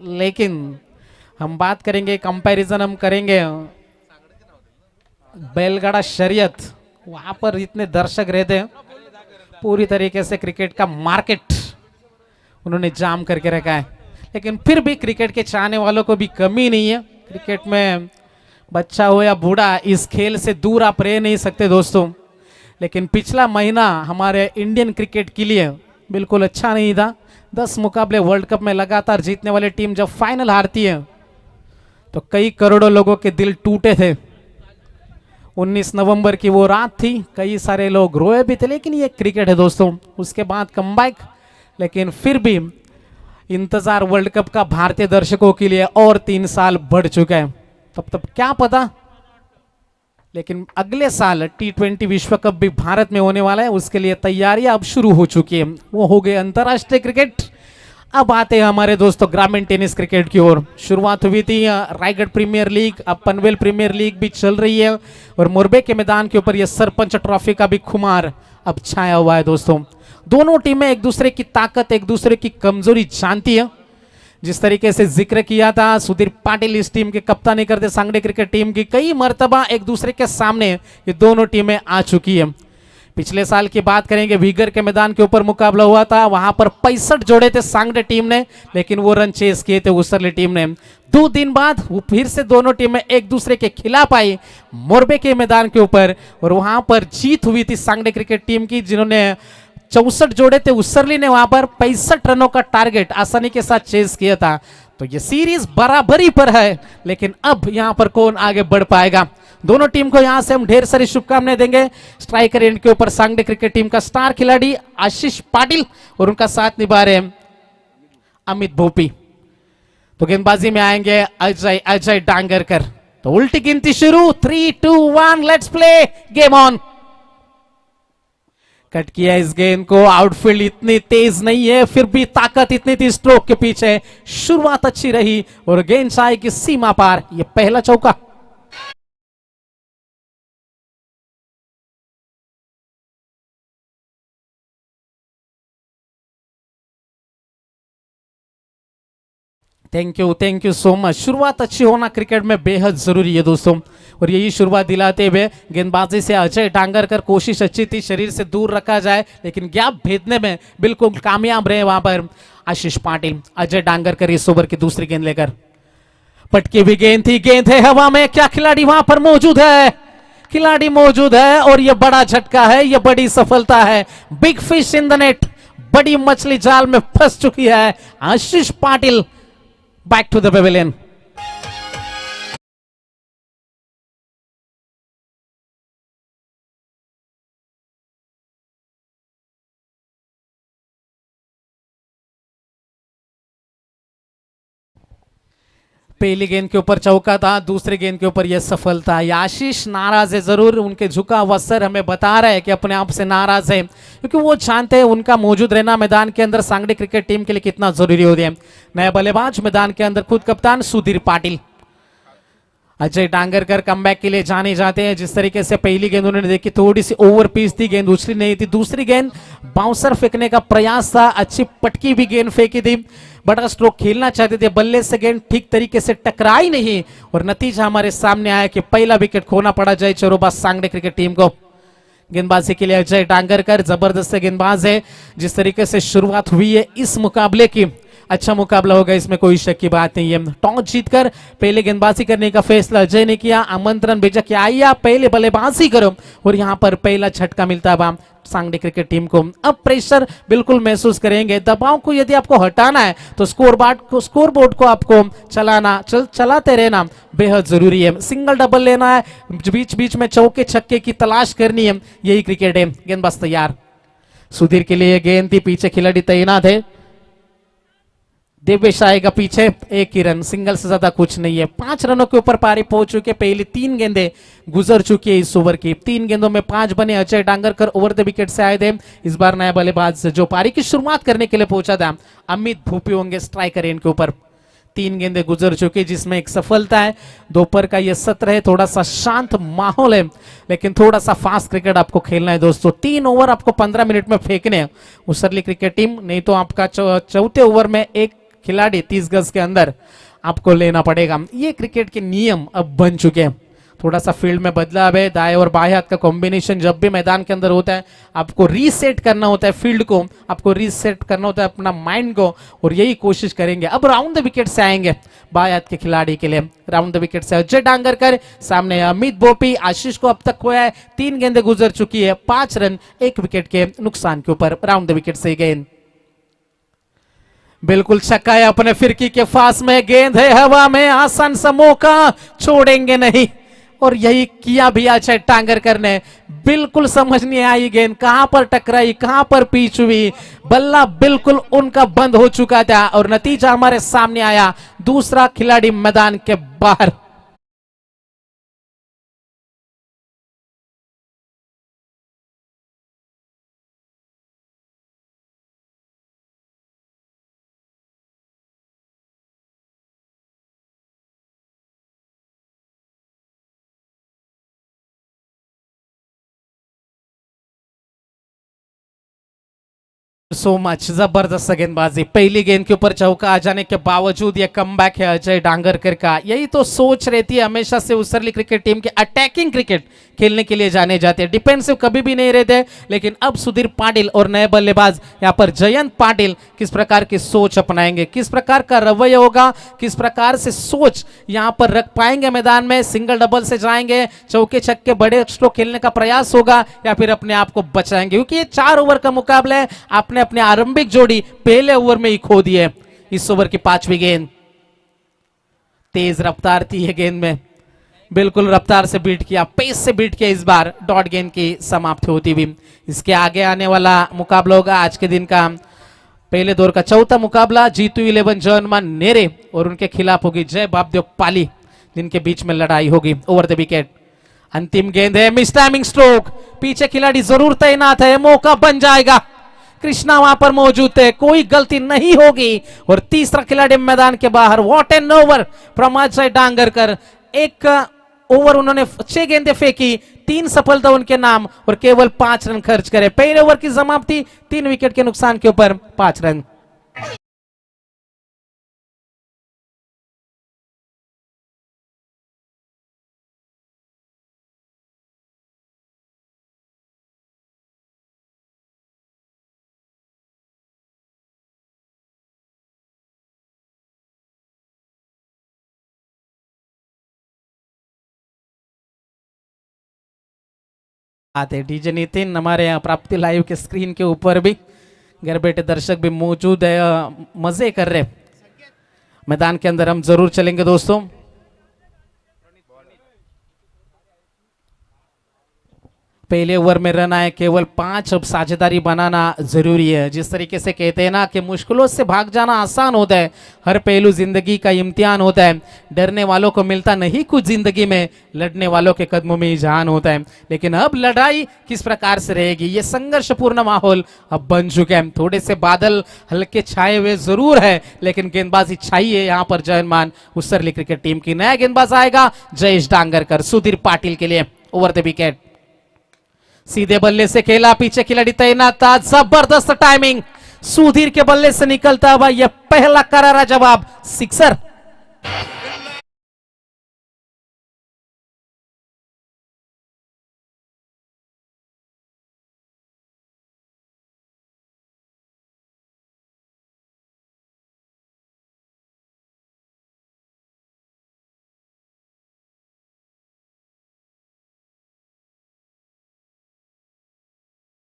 लेकिन हम बात करेंगे, कंपैरिजन हम करेंगे बैलगाड़ा शरीयत, वहां पर इतने दर्शक रहते हैं, पूरी तरीके से क्रिकेट का मार्केट उन्होंने जाम करके रखा है। लेकिन फिर भी क्रिकेट के चाहने वालों को भी कमी नहीं है। क्रिकेट में बच्चा हो या बूढ़ा, इस खेल से दूर आप रह नहीं सकते दोस्तों। लेकिन पिछला महीना हमारे इंडियन क्रिकेट के लिए बिल्कुल अच्छा नहीं था। 10 मुकाबले वर्ल्ड कप में लगातार जीतने वाली टीम जब फाइनल हारती है तो कई करोड़ों लोगों के दिल टूटे थे। 19 नवंबर की वो रात थी, कई सारे लोग रोए भी थे। लेकिन ये क्रिकेट है दोस्तों, उसके बाद कमबैक। लेकिन फिर भी इंतजार वर्ल्ड कप का भारतीय दर्शकों के लिए और 3 साल बढ़ चुका है। तब क्या पता, लेकिन अगले साल T20 विश्व कप भी भारत में होने वाला है। उसके लिए तैयारियां अब शुरू हो चुकी है। वो हो गए अंतरराष्ट्रीय क्रिकेट। अब आते हैं हमारे दोस्तों ग्रामीण टेनिस क्रिकेट की ओर। शुरुआत हुई थी रायगढ़ प्रीमियर लीग, अब पनवेल प्रीमियर लीग भी चल रही है और मुरबे के मैदान के ऊपर यह सरपंच ट्रॉफी का भी खुमार अब छाया हुआ है दोस्तों। दोनों टीमें एक दूसरे की ताकत, एक दूसरे की कमजोरी जानती है। जिस तरीके से जिक्र किया था, सुधीर पाटिल इस टीम के कप्तानी करते सांगड़े क्रिकेट टीम की, कई मर्तबा एक दूसरे के सामने ये दोनों टीमें आ चुकी है। पिछले साल की बात करेंगे, विगर के मैदान के ऊपर मुकाबला हुआ था, वहां पर 65 जोड़े थे सांगड़े टीम ने, लेकिन वो रन चेस किए थे उसरली टीम ने। 2 दिन बाद वो फिर से दोनों टीमें एक दूसरे के खिलाफ आई मोरबे के मैदान के ऊपर और वहां पर जीत हुई थी सांगड़े क्रिकेट टीम की, जिन्होंने 64 जोड़े थे, उसरली ने वहां पर 65 रनों का टारगेट आसानी के साथ चेस किया था। तो ये सीरीज बराबरी पर है, लेकिन अब यहां पर कौन आगे बढ़ पाएगा। दोनों टीम को यहां से हम ढेर सारी शुभकामनाएं देंगे। स्ट्राइकर एंड के ऊपर सांगड़े क्रिकेट टीम का स्टार खिलाड़ी आशीष पाटिल और उनका साथ निभा रहे अमित भोपी। तो गेंदबाजी में आएंगे अजय डांगरकर। तो उल्टी गिनती शुरू, 3, 2, 1, let's play, game on. Cut किया इस गेंद को, आउटफील्ड इतनी तेज नहीं है, फिर भी ताकत इतनी थी स्ट्रोक के पीछे। शुरुआत अच्छी रही और गेंद चाय की सीमा पार, ये पहला चौका। Thank you so much. शुरुआत अच्छी होना क्रिकेट में बेहद जरूरी है दोस्तों, और यही शुरुआत दिलाते हुए गेंदबाजी से अजय डांगरकर, कोशिश अच्छी थी शरीर से दूर रखा जाए, लेकिन गैप भेदने में बिल्कुल कामयाब रहे वहां पर आशीष पाटिल। अजय डांगरकर इस ओवर की दूसरी गेंद लेकर, पटकी भी गेंद थी, गेंद है हवा में, क्या खिलाड़ी वहां पर मौजूद है? खिलाड़ी मौजूद है और यह बड़ा झटका है, यह बड़ी सफलता है। Big fish in the net, बड़ी मछली जाल में फंस चुकी है। आशीष Patil back to the pavilion. पहली गेंद के ऊपर चौका था, दूसरी गेंद के ऊपर यह सफलता। आशीष नाराज है जरूर, उनके झुका हुआ सर हमें बता रहा है कि अपने आप से नाराज है, क्योंकि वो जानते हैं उनका मौजूद रहना मैदान के अंदर सांगड़े क्रिकेट टीम के लिए कितना जरूरी हो गया। नया बल्लेबाज मैदान के अंदर, खुद कप्तान सुधीर पाटिल। अजय डांगरकर कमबैक के लिए जाने जाते हैं। जिस तरीके से पहली गेंद उन्होंने देखी, थोड़ी सी ओवर पिच थी, गेंद उछली नहीं थी। दूसरी गेंद बाउंसर फेंकने का प्रयास था, अच्छी पटकी भी गेंद फेंकी थी, बड़ा स्ट्रोक खेलना चाहते थे, बल्ले से गेंद ठीक तरीके से टकराई नहीं और नतीजा हमारे सामने आया कि पहला विकेट खोना पड़ा जय चरोबा सांगड़े क्रिकेट टीम को। गेंदबाजी के लिए अजय डांगरकर जबरदस्त गेंदबाज है। जिस तरीके से शुरुआत हुई है इस मुकाबले की, अच्छा मुकाबला होगा, इसमें कोई शक की बात नहीं है। टॉस जीतकर पहले गेंदबाजी करने का फैसला अजय ने किया, आमंत्रण भेजा कि आइए आप पहले बल्लेबाजी करो, और यहां पर पहला झटका मिलता है सांगड़े क्रिकेट टीम को। अब प्रेशर बिल्कुल महसूस करेंगे, दबाव को यदि आपको हटाना है तो स्कोरबोर्ड को आपको चलाते रहना बेहद जरूरी है। सिंगल डबल लेना है, बीच बीच में चौके छक्के की तलाश करनी है, यही क्रिकेट है। गेंदबाज तैयार, सुधीर के लिए गेंद थी, पीछे खिलाड़ी तैनात है। देवेश आएगा पीछे, 1 ही रन, सिंगल से ज्यादा कुछ नहीं है। 5 रनों के ऊपर पारी पहुंच चुके, पहली 3 गेंदें गुजर चुकी है इस ओवर की। 3 गेंदों में 5 बने। अजय डांगरकर ओवर द विकेट से आए थे। इस बार नया बल्लेबाज जो पारी की शुरुआत करने के लिए पहुंचा था, अमित भूपी होंगे स्ट्राइकर एंड के ऊपर। 3 गेंदें गुजर चुकी, जिसमें एक सफलता है। दोपहर का यह सत्र है, थोड़ा सा शांत माहौल है, लेकिन थोड़ा सा फास्ट क्रिकेट आपको खेलना है दोस्तों। 3 ओवर आपको 15 मिनट में फेंकने हैं उसरली क्रिकेट टीम, नहीं तो आपका चौथे ओवर में एक खिलाड़ी 30 गज के अंदर आपको लेना पड़ेगा। ये क्रिकेट के नियम अब बन चुके हैं। थोड़ा सा फील्ड में बदलाव है, दाएं और बाएं हाथ का कॉम्बिनेशन जब भी मैदान के अंदर होता है आपको रीसेट करना होता है फील्ड को, आपको रीसेट करना होता है अपना माइंड को, और यही कोशिश करेंगे। अब राउंड द विकेट से आएंगे बाएं हाथ के खिलाड़ी के लिए। राउंड द विकेट से अजय डांगरकर, सामने अमित बोपी। आशीष को अब तक खोया है, 3 गेंदें गुजर चुकी है, 5 रन 1 विकेट के नुकसान के ऊपर। राउंड द विकेट से गेंद बिल्कुल छक्का है अपने फिरकी के पास में, गेंद है हवा में, आसान सा मौका छोड़ेंगे नहीं, और यही किया भी अजय डांगरकर ने। बिल्कुल समझ नहीं आई गेंद कहां पर टकराई, कहां पर पिच हुई, बल्ला बिल्कुल उनका बंद हो चुका था और नतीजा हमारे सामने आया, दूसरा खिलाड़ी मैदान के बाहर। सो मच, जबरदस्त गेंदबाजी। पहली गेंद के ऊपर चौका आ जाने के बावजूद ये कमबैक है अजय डांगरकर का। यही तो सोच रहती है हमेशा से उसरली क्रिकेट टीम के, अटैकिंग क्रिकेट खेलने के लिए जाने जाते हैं, डिफेंसिव कभी भी नहीं रहते। लेकिन अब सुधीर पाटिल और नए बल्लेबाज यहाँ पर जयंत पाटिल किस प्रकार की सोच अपनाएंगे, किस प्रकार का रवैया होगा, किस प्रकार से सोच यहाँ पर रख पाएंगे मैदान में। सिंगल डबल से जाएंगे, चौके छक्के बड़े स्ट्रोक खेलने का प्रयास होगा, या फिर अपने आप को बचाएंगे, क्योंकि ये 4 ओवर का मुकाबला है। आपने अपने आरंभिक जोड़ी पहले ओवर में ही खो दी है। इस ओवर की 5वीं गेंद, तेज रफ्तार थी ये गेंद में, बिल्कुल रफ्तार से बीट किया, पेस से बीट किया। इस बार डॉट गेंद की समाप्ति होती हुई। इसके आगे आने वाला मुकाबला होगा आज के दिन का पहले दौर का चौथा मुकाबला। जीतू 11 जर्मन नेरे और उनके खिलाफ होगी जय बापदेव पाली, जिनके बीच में लड़ाई होगी। ओवर द विकेट, अंतिम गेंद है, मिस टाइमिंग स्ट्रोक, पीछे खिलाड़ी जरूर तैनात है, मौका बन जाएगा। कृष्णा वहां पर मौजूद है, कोई गलती नहीं होगी, और तीसरा खिलाड़ी मैदान के बाहर। What an over from Ajay Dangarkar. एक ओवर उन्होंने 6 गेंदें फेंकी, 3 सफलता उनके नाम, और केवल 5 रन खर्च करे। पहले ओवर की समाप्ति 3 विकेट के नुकसान के ऊपर 5 रन। आते डीजे नितिन हमारे यहाँ प्राप्ति लाइव के स्क्रीन के ऊपर भी घर बैठे दर्शक भी मौजूद है, मजे कर रहे। मैदान के अंदर हम जरूर चलेंगे दोस्तों। पहले ओवर में रन आए केवल 5, अब साझेदारी बनाना जरूरी है। जिस तरीके से कहते हैं ना कि मुश्किलों से भाग जाना आसान होता है, हर पहलू जिंदगी का इम्तिहान होता है। डरने वालों को मिलता नहीं कुछ जिंदगी में, लड़ने वालों के कदमों में ही जान होता है। लेकिन अब लड़ाई किस प्रकार से रहेगी, ये संघर्षपूर्ण माहौल अब बन चुके हैं। थोड़े से बादल हल्के छाए हुए जरूर है, लेकिन गेंदबाजी छाई है यहाँ पर जयमान उसरली क्रिकेट टीम की। नया गेंदबाज आएगा जयेश डांगरकर सुधीर पाटिल के लिए। ओवर द विकेट, सीधे बल्ले से खेला, पीछे खिलाड़ी तैनात था, जबरदस्त टाइमिंग, सुधीर के बल्ले से निकलता हुआ यह पहला करारा जवाब, सिक्सर।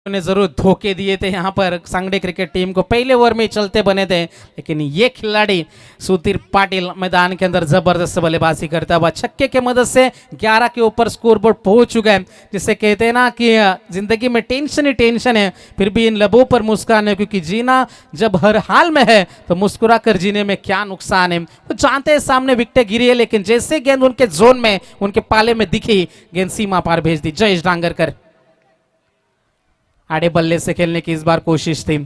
ने जरूर धोखे दिए थे यहाँ पर सांगड़े क्रिकेट टीम को, पहले ओवर में चलते बने थे। लेकिन ये खिलाड़ी सुधीर पाटिल मैदान के अंदर जबरदस्त बल्लेबाजी करता हुआ छक्के के मदद से 11 के ऊपर स्कोरबोर्ड पहुंच चुका है। जिसे कहते हैं ना कि जिंदगी में टेंशन ही टेंशन है, फिर भी इन लबों पर मुस्कान है, क्योंकि जीना जब हर हाल में है तो मुस्कुरा कर जीने में क्या नुकसान है। वो जानते हैं सामने विकेट गिरी है, लेकिन जैसे गेंद उनके जोन में, उनके पाले में दिखी, गेंद सीमा पार भेज दी। जयेश डांगरकर आड़े बल्ले से खेलने की इस बार कोशिश थी,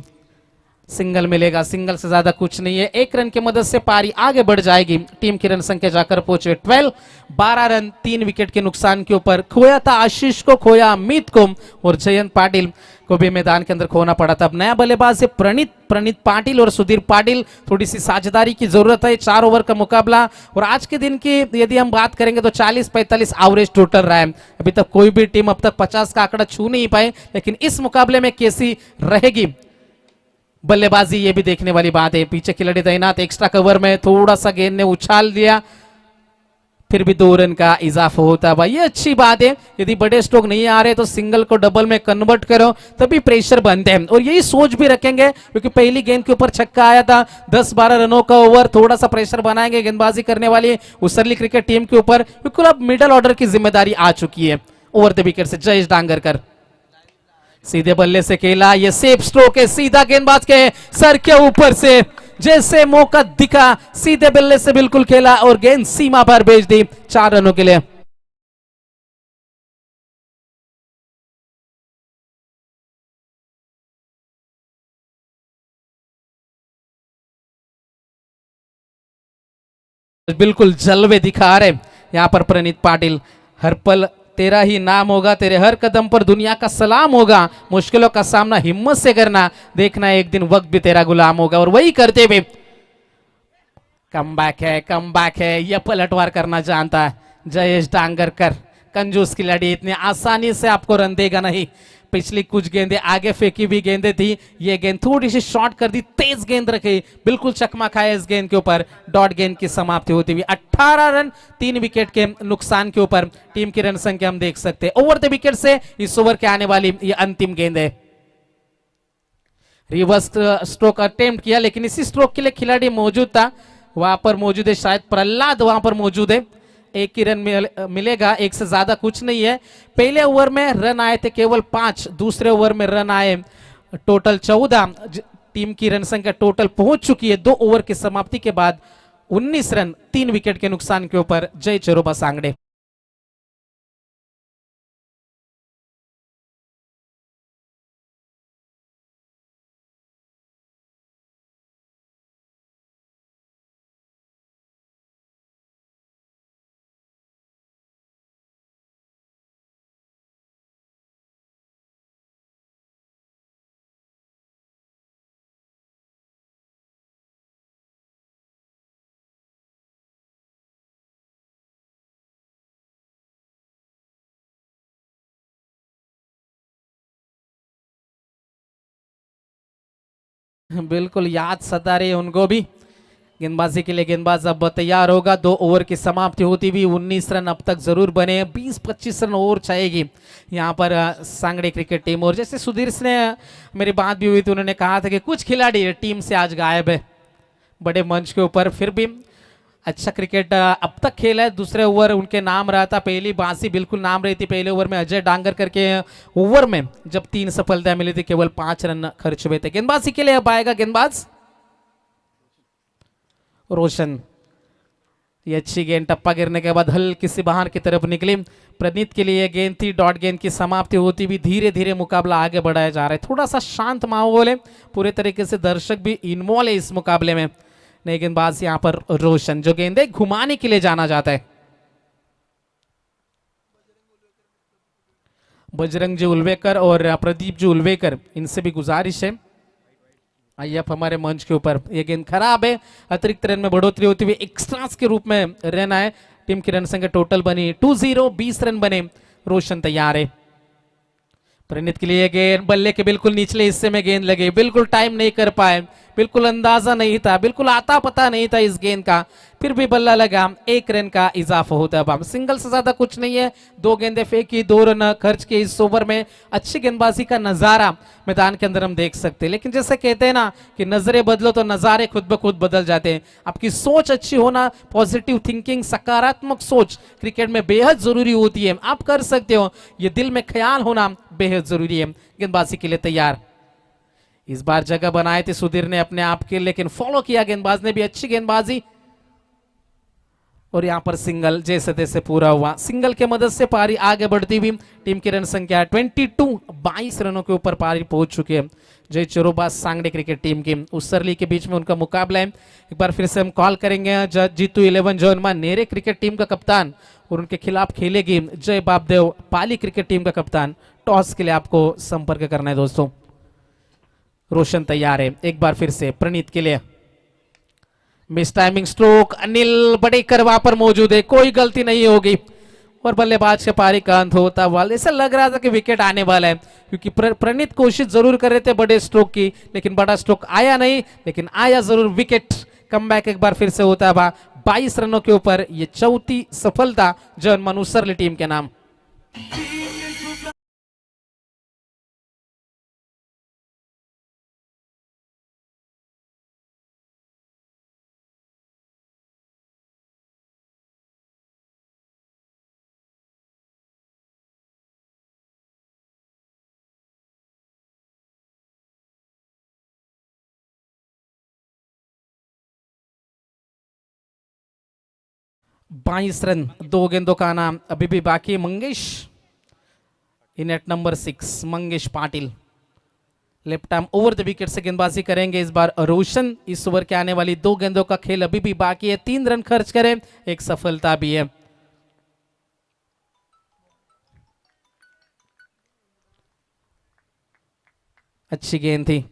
सिंगल मिलेगा, सिंगल से ज्यादा कुछ नहीं है। एक रन की मदद से पारी आगे बढ़ जाएगी। टीम की रन संख्या जाकर पहुंचे 12, 12 रन 3 विकेट के नुकसान के ऊपर। खोया था आशीष को, खोया अमित को और जयंत पाटिल को भी मैदान के अंदर खोना पड़ा था। अब नया बल्लेबाज है प्रणीत पाटिल और सुधीर पाटिल। थोड़ी सी साझेदारी की जरूरत है। 4 ओवर का मुकाबला और आज के दिन की यदि हम बात करेंगे तो 40-45 एवरेज टोटल रहा है। अभी तक कोई भी टीम अब तक 50 का आंकड़ा छू नहीं पाए, लेकिन इस मुकाबले में कैसी रहेगी बल्लेबाजी ये भी देखने वाली बात है। पीछे खिलाड़ी तैनात, एक्स्ट्रा कवर में थोड़ा सा गेंद ने उछाल दिया, फिर भी 2 रन का इजाफा होता है। ये अच्छी बात है। यदि बड़े स्ट्रोक नहीं आ रहे तो सिंगल को डबल में कन्वर्ट करो, तभी प्रेशर बनते हैं। और यही सोच भी रखेंगे क्योंकि पहली गेंद के ऊपर छक्का आया था। 10-12 रनों का ओवर, थोड़ा सा प्रेशर बनाएंगे गेंदबाजी करने वाली उसरली क्रिकेट टीम के ऊपर, बिल्कुल अब मिडल ऑर्डर की जिम्मेदारी आ चुकी है। ओवर द विकेट से जयेश डांगरकर सीधे बल्ले से खेला, ये सेफ स्ट्रोक है, सीधा गेंदबाज के सर के ऊपर से जैसे मौका दिखा सीधे बल्ले से बिल्कुल खेला और गेंद सीमा पर भेज दी 4 रनों के लिए। बिल्कुल जलवे दिखा रहे यहां पर प्रणीत पाटिल। हर पल तेरा ही नाम होगा, तेरे हर कदम पर दुनिया का सलाम होगा, मुश्किलों का सामना हिम्मत से करना, देखना एक दिन वक्त भी तेरा गुलाम होगा। और वही करते हुए कम बैक है, यह पलटवार करना जानता है जयेश डांगरकर। कंजूस खिलाड़ी इतनी आसानी से आपको रन देगा नहीं। पिछली कुछ गेंदें आगे फेंकी हुई गेंदें थी, ये गेंद थोड़ी सी शॉर्ट कर दी, तेज गेंद रखी, बिल्कुल चकमा खाया इस गेंद के ऊपर। डॉट गेंद की समाप्ति होती हुई 18 रन 3 विकेट के नुकसान के ऊपर टीम की रन संख्या हम देख सकते हैं। ओवर द विकेट से इस ओवर के आने वाली ये अंतिम गेंद है। रिवर्स स्ट्रोक अटेम्प्ट किया, लेकिन इसी स्ट्रोक के लिए खिलाड़ी मौजूद था, वहां पर मौजूद है शायद प्रहलाद, वहां पर मौजूद है। एक ही रन मिलेगा, एक से ज्यादा कुछ नहीं है। पहले ओवर में रन आए थे केवल 5, दूसरे ओवर में रन आए टोटल 14। टीम की रन संख्या टोटल पहुंच चुकी है 2 ओवर की समाप्ति के बाद 19 रन 3 विकेट के नुकसान के ऊपर जय चरोबा सांगड़े। बिल्कुल याद सता रही है उनको भी। गेंदबाजी के लिए गेंदबाज अब तैयार होगा। 2 ओवर की समाप्ति होती हुई 19 रन अब तक जरूर बने, 20-25 रन और चाहिएगी यहाँ पर सांगड़े क्रिकेट टीम। और जैसे सुधीर से मेरी बात भी हुई थी, उन्होंने कहा था कि कुछ खिलाड़ी टीम से आज गायब है बड़े मंच के ऊपर, फिर भी अच्छा क्रिकेट अब तक खेला है। दूसरे ओवर उनके नाम रहा था, पहली बांसी बिल्कुल नाम रही थी पहले ओवर में अजय डांगर करके ओवर में, जब 3 सफलताएं मिली थी केवल 5 रन खर्च हुए थे। गेंदबाजी के लिए अब आएगा गेंदबाज रोशन। ये अच्छी गेंद, टप्पा गिरने के बाद हल्की सी बाहर की तरफ निकली। प्रणीत के लिए गेंद थी, डॉट गेंद की समाप्ति होती हुई धीरे धीरे मुकाबला आगे बढ़ाया जा रहा है। थोड़ा सा शांत माहौल है, पूरे तरीके से दर्शक भी इन्वॉल्व है इस मुकाबले में। नए गेंदबाज यहाँ पर रोशन, जो गेंदे घुमाने के लिए जाना जाता है। बजरंग जी उल्वेकर और प्रदीप जी उल्वेकर, इनसे भी गुजारिश है आइए आप हमारे मंच के ऊपर। ये गेंद खराब है, अतिरिक्त रन में बढ़ोतरी होती हुई एक्स्ट्रास के रूप में रन आए। टीम की रन संख्या टोटल बनी 20, 20 रन बने। रोशन तैयार है। प्रणीत के लिए गेंद बल्ले के बिल्कुल निचले हिस्से में गेंद लगे, बिल्कुल टाइम नहीं कर पाए, बिल्कुल अंदाजा नहीं था, बिल्कुल आता पता नहीं था इस गेंद का, फिर भी बल्ला लगा, 1 रन का इजाफा होता है। अब सिंगल से ज्यादा कुछ नहीं है, 2 गेंदें फेंकी, 2 रन खर्च के इस ओवर में अच्छी गेंदबाजी का नजारा मैदान के अंदर हम देख सकते हैं। लेकिन जैसे कहते हैं ना कि नजरें बदलो तो नजारे खुद ब खुद बदल जाते हैं। आपकी सोच अच्छी होना, पॉजिटिव थिंकिंग, सकारात्मक सोच क्रिकेट में बेहद जरूरी होती है। आप कर सकते हो, ये दिल में ख्याल होना बेहद जरूरी है। गेंदबाजी के लिए तैयार, इस बार जगह बनाए थे सुधीर ने अपने आप के, लेकिन फॉलो किया गेंदबाज ने भी अच्छी गेंदबाजी। और यहाँ पर सिंगल जैसे तैसे पूरा हुआ। सिंगल के मदद से पारी आगे बढ़ती हुई टीम की रन संख्या 22 रनों के ऊपर पारी पहुंच चुकी है जय चोरोबा सांगड़े क्रिकेट टीम की। उसरली के बीच में उनका मुकाबला है। एक बार फिर से हम कॉल करेंगे जीतू 11 जोनमा नेरे क्रिकेट टीम का कप्तान और उनके खिलाफ खेलेगी जय बापदेव पाली क्रिकेट टीम का कप्तान। टॉस के लिए आपको संपर्क करना है दोस्तों। रोशन तैयार है। एक बार फिर से प्रणीत के लिए मिस टाइमिंग स्ट्रोक। अनिल बड़ेकर वहां पर मौजूद है, कोई गलती नहीं होगी और बल्लेबाज के पारी का अंत होता हुआ ऐसा लग रहा था कि विकेट आने वाला है क्योंकि प्रणीत कोशिश जरूर कर रहे थे बड़े स्ट्रोक की, लेकिन बड़ा स्ट्रोक आया नहीं, लेकिन आया जरूर विकेट। कमबैक एक बार फिर से होता है 22 रनों के ऊपर ये चौथी सफलता जन मनुसरली टीम के नाम। बाईस रन 2 गेंदों का नाम अभी भी बाकी। Mangesh in at number 6 Mangesh Patil left arm over the wicket से गेंदबाजी करेंगे इस बार रोशन। इस ओवर के आने वाली 2 गेंदों का खेल अभी भी बाकी है। 3 रन खर्च करें, एक सफलता भी है। अच्छी गेंद थी।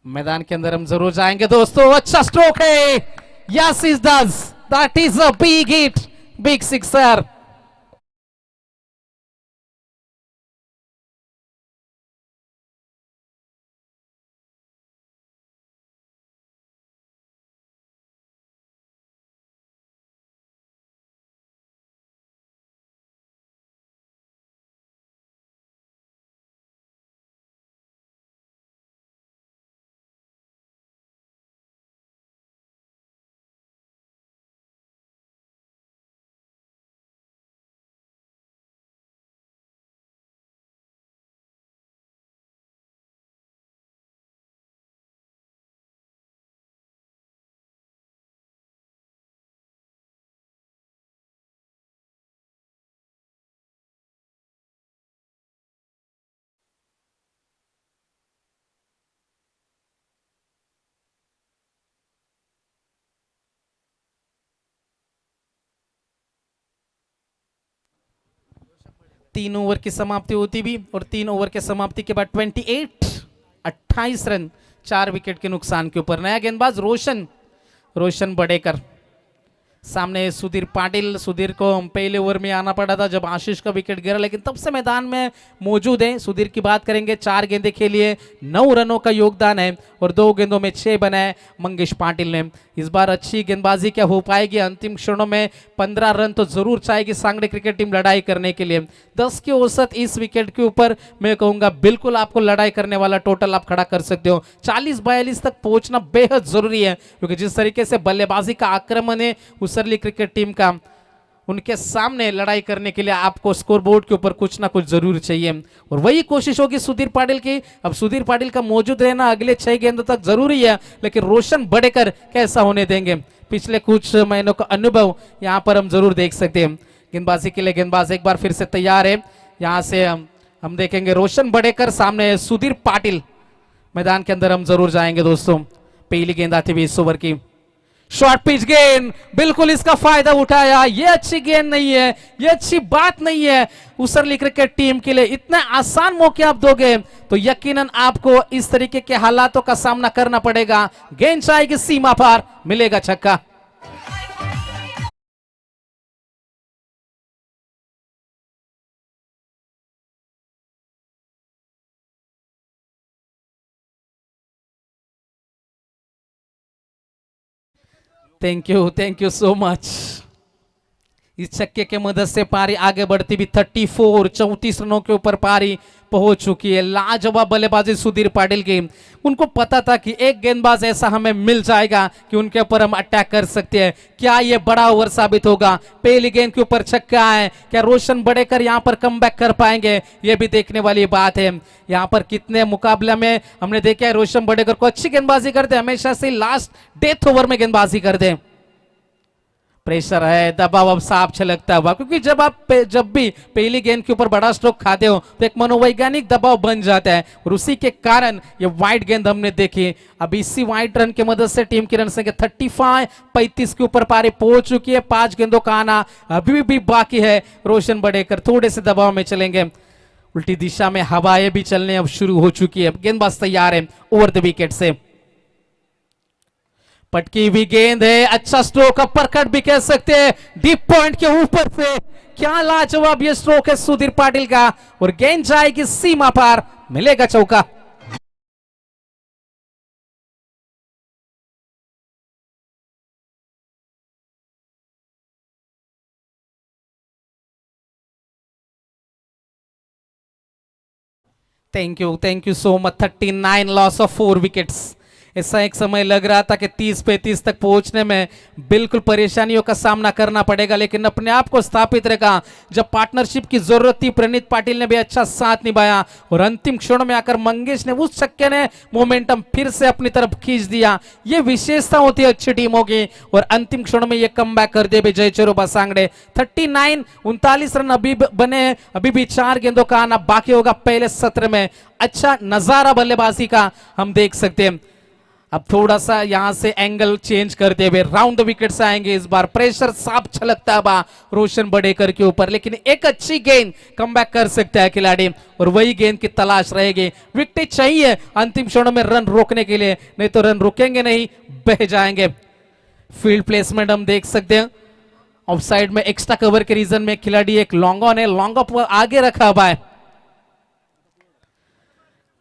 मैदान के अंदर हम जरूर जाएंगे दोस्तों। अच्छा स्ट्रोक है। Yes is does that is a big hit, big sixer. तीन ओवर की समाप्ति होती भी और 3 ओवर के समाप्ति के बाद 28 रन 4 विकेट के नुकसान के ऊपर। नया गेंदबाज रोशन बड़ेकर। सामने सुधीर पाटिल। सुधीर को पहले ओवर में आना पड़ा था जब आशीष का विकेट गिरा, लेकिन तब से मैदान में मौजूद है। सुधीर की बात करेंगे, 4 गेंदे खेलिए, 9 रनों का योगदान है और 2 गेंदों में 6 बनाए मंगेश पाटिल ने। इस बार अच्छी गेंदबाजी क्या हो पाएगी? अंतिम क्षणों में 15 रन तो जरूर चाहेगी सांगड़े क्रिकेट टीम लड़ाई करने के लिए। 10 की औसत इस विकेट के ऊपर मैं कहूंगा बिल्कुल आपको लड़ाई करने वाला टोटल आप खड़ा कर सकते हो। 40-42 तक पहुंचना बेहद जरूरी है क्योंकि जिस तरीके से बल्लेबाजी का आक्रमण है उसरली क्रिकेट टीम का, उनके सामने लड़ाई करने के लिए आपको स्कोरबोर्ड के ऊपर कुछ ना कुछ जरूर चाहिए और वही कोशिश होगी सुधीर पाटिल की। अब सुधीर पाटिल का मौजूद रहना अगले 6 गेंदों तक जरूरी है, लेकिन रोशन बड़ेकर कैसा होने देंगे? पिछले कुछ महीनों का अनुभव यहां पर हम जरूर देख सकते हैं। गेंदबाजी के लिए गेंदबाज एक बार फिर से तैयार है। यहां से हम देखेंगे रोशन बड़ेकर, सामने सुधीर पाटिल। मैदान के अंदर हम जरूर जाएंगे दोस्तों। पहली गेंद आती हुई इस ओवर की। शॉर्ट पिच गेंद, बिल्कुल इसका फायदा उठाया। ये अच्छी गेंद नहीं है, ये अच्छी बात नहीं है उसरली क्रिकेट टीम के लिए। इतने आसान मौके आप दोगे तो यकीनन आपको इस तरीके के हालातों का सामना करना पड़ेगा। गेंद जाएगी सीमा पार, मिलेगा छक्का। Thank you so much. इस छक्के के मदद से पारी आगे बढ़ती भी 34 रनों के ऊपर पारी पहुंच चुकी है। लाजवाब बल्लेबाजी सुधीर पाटिल की। उनको पता था कि एक गेंदबाज ऐसा हमें मिल जाएगा कि उनके ऊपर हम अटैक कर सकते हैं। क्या ये बड़ा ओवर साबित होगा? पहली गेंद के ऊपर छक्का है, क्या रोशन बड़ेकर यहां पर कमबैक कर पाएंगे? ये भी देखने वाली बात है। यहां पर कितने मुकाबले में हमने देखा है रोशन बड़ेकर को अच्छी गेंदबाजी करते, हमेशा से लास्ट डेथ ओवर में गेंदबाजी करते। प्रेशर है, दबाव अब साफ छलकता हुआ, क्योंकि जब भी पहली गेंद के ऊपर बड़ा स्ट्रोक खाते हो तो एक मनोवैज्ञानिक दबाव बन जाता है और उसी के कारण ये वाइड गेंद हमने देखी। अब इसी वाइड रन की मदद से टीम की रन संख्या 35 के ऊपर पारी पहुंच चुकी है। 5 गेंदों का आना अभी भी बाकी है। रोशन बड़ेकर थोड़े से दबाव में चलेंगे। उल्टी दिशा में हवाएं भी चलने अब शुरू हो चुकी है। गेंदबाज तैयार है ओवर द विकेट से। पटकी हुई गेंद है, अच्छा स्ट्रोक, अपर कट भी कह सकते हैं, डीप पॉइंट के ऊपर से। क्या लाजवाब ये स्ट्रोक है सुधीर पाटिल का और गेंद जाएगी सीमा पार, मिलेगा चौका। Thank you so much. 39 loss of 4 wickets. ऐसा एक समय लग रहा था कि 30-35 तक पहुंचने में बिल्कुल परेशानियों का सामना करना पड़ेगा, लेकिन अपने आप को स्थापित रखा। जब पार्टनरशिप की जरूरत थी, प्रणीत पाटिल ने भी अच्छा साथ निभाया और अंतिम क्षण में आकर मंगेश ने उस छक्के ने मोमेंटम फिर से अपनी तरफ खींच दिया। ये विशेषता होती है अच्छी टीमों की और अंतिम क्षण में ये कमबैक कर दे जय चेरोबा सांगड़े। 39 रन अभी बने, अभी भी 4 गेंदों का आना बाकी होगा पहले सत्र में। अच्छा नजारा बल्लेबाजी का हम देख सकते हैं। अब थोड़ा सा यहां से एंगल चेंज करते हुए राउंड द विकेट से आएंगे। इस बार प्रेशर साफ छलकता है रोशन बड़ेकर के ऊपर, लेकिन एक अच्छी गेंद कमबैक कर सकता है खिलाड़ी और वही गेंद की तलाश रहेगी। विकेट चाहिए अंतिम क्षणों में रन रोकने के लिए, नहीं तो रन रुकेंगे नहीं, बह जाएंगे। फील्ड प्लेसमेंट हम देख सकते हैं। ऑफ साइड में एक्स्ट्रा कवर के रीजन में खिलाड़ी एक लॉन्ग ऑन है, लॉन्ग ऑफ आगे रखा हुआ है।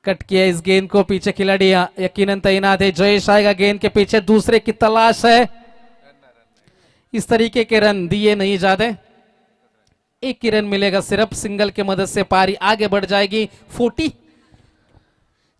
कट किया इस गेंद को, पीछे खिलाड़ी यकीनन तैनात है। जयेश आएगा गेंद के पीछे, दूसरे की तलाश है। इस तरीके के रन दिए नहीं जाते, एक ही रन मिलेगा सिर्फ। सिंगल के मदद से पारी आगे बढ़ जाएगी।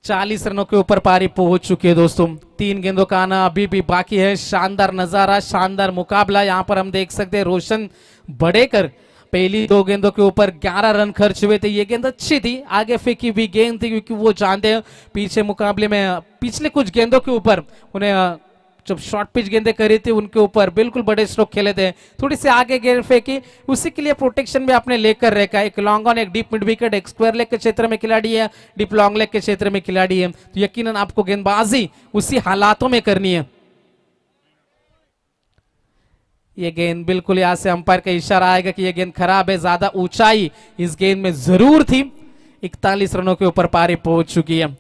40 रनों के ऊपर पारी पहुंच चुकी है दोस्तों। 3 गेंदों का आना अभी भी बाकी है। शानदार नजारा, शानदार मुकाबला यहां पर हम देख सकते हैं। रोशन बड़ेकर पहली 2 गेंदों के ऊपर 11 रन खर्च हुए थे। ये गेंद अच्छी थी, आगे फेंकी हुई गेंद थी, क्योंकि वो जानते हैं पीछे मुकाबले में पिछले कुछ गेंदों के ऊपर उन्हें जब शॉर्ट पिच गेंदें करी थी उनके ऊपर बिल्कुल बड़े स्ट्रोक खेले थे। थोड़ी सी आगे गेंद फेंकी, उसी के लिए प्रोटेक्शन भी आपने लेकर रखा है। एक लॉन्ग ऑन, एक डीप मिड विकेट, एक स्क्वायर लेग के क्षेत्र में खिलाड़ी है, डीप लॉन्ग लेग के क्षेत्र में खिलाड़ी है, तो यकीनन आपको गेंदबाजी उसी हालातों में करनी है। ये गेंद बिल्कुल यहां से अंपायर का इशारा आएगा कि ये गेंद खराब है, ज्यादा ऊंचाई इस गेंद में जरूर थी। 41 रनों के ऊपर पारी पहुंच चुकी है।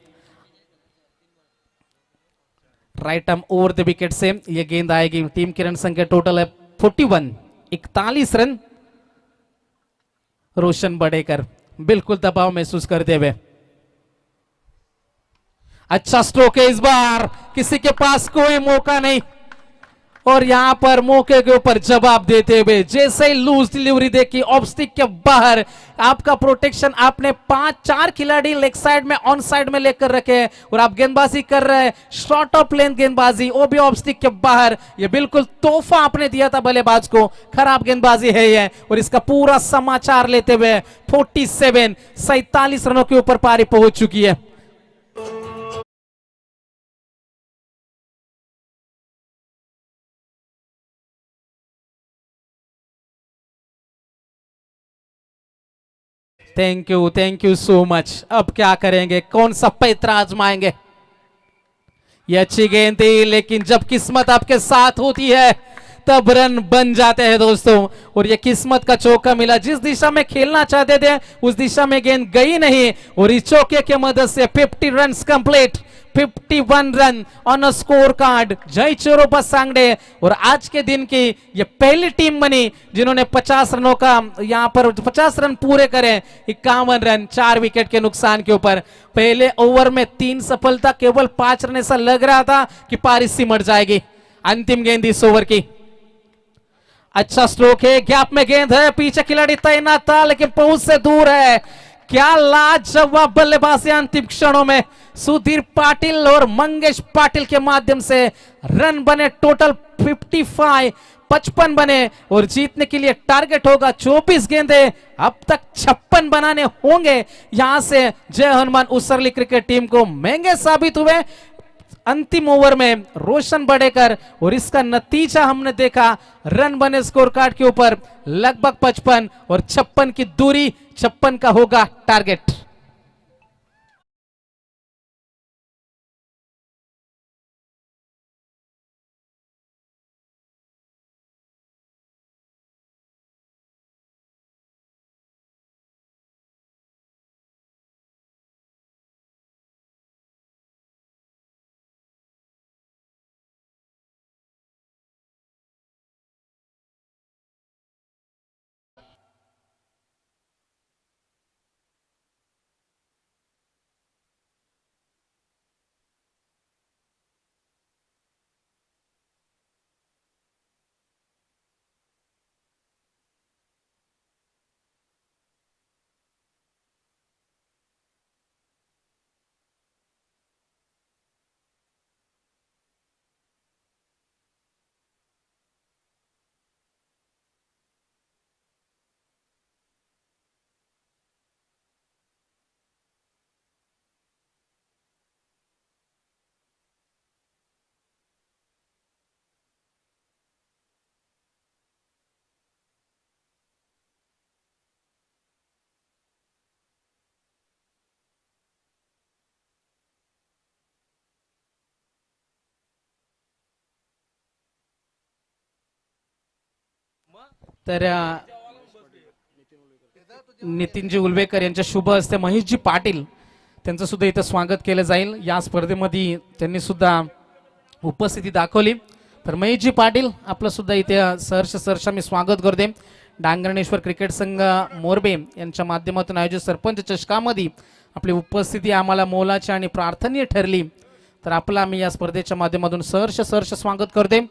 Right arm over the wicket से ये गेंद आएगी। टीम की रन संख्या टोटल है 41। 41 रन रोशन बड़ेकर बिल्कुल दबाव महसूस करते हुए। अच्छा स्ट्रोक है इस बार, किसी के पास कोई मौका नहीं और यहां पर मौके के ऊपर जवाब देते हुए जैसे ही लूज डिलीवरी देखी ऑफ स्टिक के बाहर, आपका प्रोटेक्शन आपने 4 खिलाड़ी लेग साइड में ऑन साइड में लेकर रखे हैं और आप गेंदबाजी कर रहे हैं शॉर्ट ऑफ लेंथ गेंदबाजी, वो भी ऑफ स्टिक के बाहर। ये बिल्कुल तोहफा आपने दिया था बल्लेबाज को, खराब गेंदबाजी है ये। और इसका पूरा समाचार लेते हुए 47 रनों के ऊपर पारी पहुंच चुकी है। Thank you so much. अब क्या करेंगे, कौन सा पैतरा आजमाएंगे? ये अच्छी गेंद थी, लेकिन जब किस्मत आपके साथ होती है तब रन बन जाते हैं दोस्तों। और ये किस्मत का चौका मिला, जिस दिशा में खेलना चाहते थे उस दिशा में गेंद गई नहीं और इस चौके के मदद से 50 run complete. 51 run on a score card जय चेरोबा सांगड़े। और आज के दिन की ये पहली टीम बनी जिन्होंने 50 रनों का यहां पर 50 रन पूरे करें। 51 रन 4 विकेट के नुकसान के ऊपर। पहले ओवर में 3 सफलता, केवल 5 रन, ऐसा लग रहा था कि पारी सिमट जाएगी। अंतिम गेंद इस ओवर की। अच्छा स्ट्रोक है, गैप में गेंद है, पीछे खिलाड़ी तैनात था लेकिन पहुंच से दूर है। क्या लाजवाब बल्लेबाजी अंतिम क्षणों में सुधीर पाटिल और मंगेश पाटिल के माध्यम से रन बने टोटल 55, 55 बने और जीतने के लिए टारगेट होगा 24 गेंदे, अब तक 56 बनाने होंगे। यहां से जय हनुमान उसरली क्रिकेट टीम को महंगे साबित हुए अंतिम ओवर में रोशन बड़ेकर, और इसका नतीजा हमने देखा, रन बने स्कोर कार्ड के ऊपर लगभग 55 और 56 की दूरी, 56 का होगा टारगेट। तर नितीनजी उलवेकर यांच्या शुभ हस्ते महेशजी पाटील त्यांचं सुद्धा इथं स्वागत केलं जाईल। या स्पर्धेमध्ये त्यांनी सुद्धा उपस्थिती दाखवली। तर महेशजी पाटील आपलं सुद्धा इथे सहर्ष मी स्वागत करते। डांगरणेश्वर क्रिकेट संघ मोरबे यांच्या माध्यमातून आयोजित सरपंच चषकामध्ये आपली उपस्थिती आम्हाला मोलाची आणि प्रार्थनीय ठरली, तर आपलं आम्ही या स्पर्धेच्या माध्यमातून सहर्ष स्वागत करते।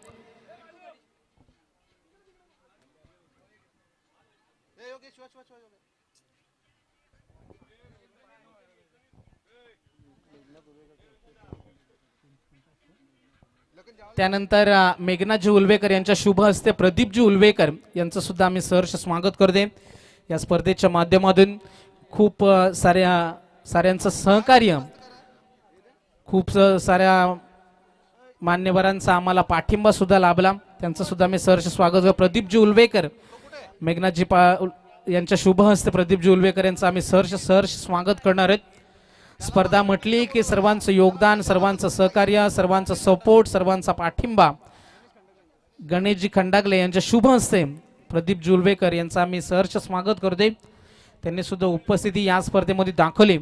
त्यानंतर मेघनाजी उलवेकर यांच्या शुभ हस्ते प्रदीपजी उलवेकर यांचं सुद्धा आम्ही सहर्ष स्वागत करते। या स्पर्धेच्या माध्यमातून खूप साऱ्यांचं सहकार्य, खूप साऱ्या मान्यवरांचा आम्हाला पाठिंबा सुद्धा लाभला, त्यांचं सुद्धा मी सहर्ष स्वागत करतो। प्रदीपजी उलवेकर, मेघनाथजी यांच्या शुभ हस्ते प्रदीपजी उलवेकर यांचं आम्ही सहर्ष स्वागत करणार आहेत। स्पर्धा म्हटली की सर्वांचं योगदान, सर्वांचं सहकार्य, सर्वांचं सपोर्ट, सर्वांचा पाठिंबा। गणेशजी खंडागले यांच्या शुभ हस्ते प्रदीप जुलवेकर यांचा मी सहर्ष स्वागत करते। त्यांनी सुद्धा उपस्थिती या स्पर्धेमध्ये दाखवली।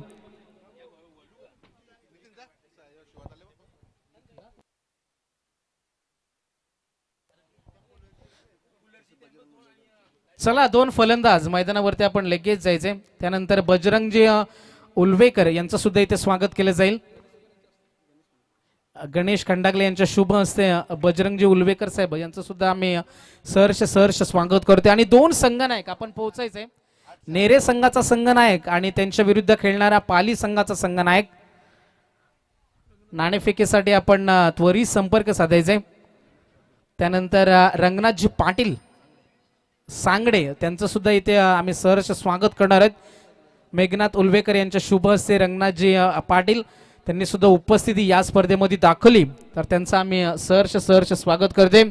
चला दोन फलंदाज मैदानावरती आपण लगेच जायचे। त्यानंतर बजरंगजी उलवेकर यांचं सुद्धा इथे स्वागत केलं जाईल। गणेश खंडागले यांच्या शुभ हस्ते बजरंगजी उलवेकर साहेब यांचं सुद्धा आम्ही सहर्ष स्वागत करतो। आणि दोन संघनायक आपण पोहोचायचंय, नेरे संघाचा संघनायक आणि त्यांच्या विरुद्ध खेळणारा पाली संघाचा संघनायक। नाणेफेकीसाठी आपण त्वरित संपर्क साधायचे। त्यानंतर रंगनाथजी पाटील सांगडे त्यांचं सुद्धा इथे आम्ही सहर्ष स्वागत करणार आहेत। मेघनाथ उलवेकर यांच्या शुभ हस्ते रंगनाथजी पाटील त्यांनी सुद्धा उपस्थिती या स्पर्धेमध्ये दाखवली, तर त्यांचं आम्ही सहर्ष स्वागत करते।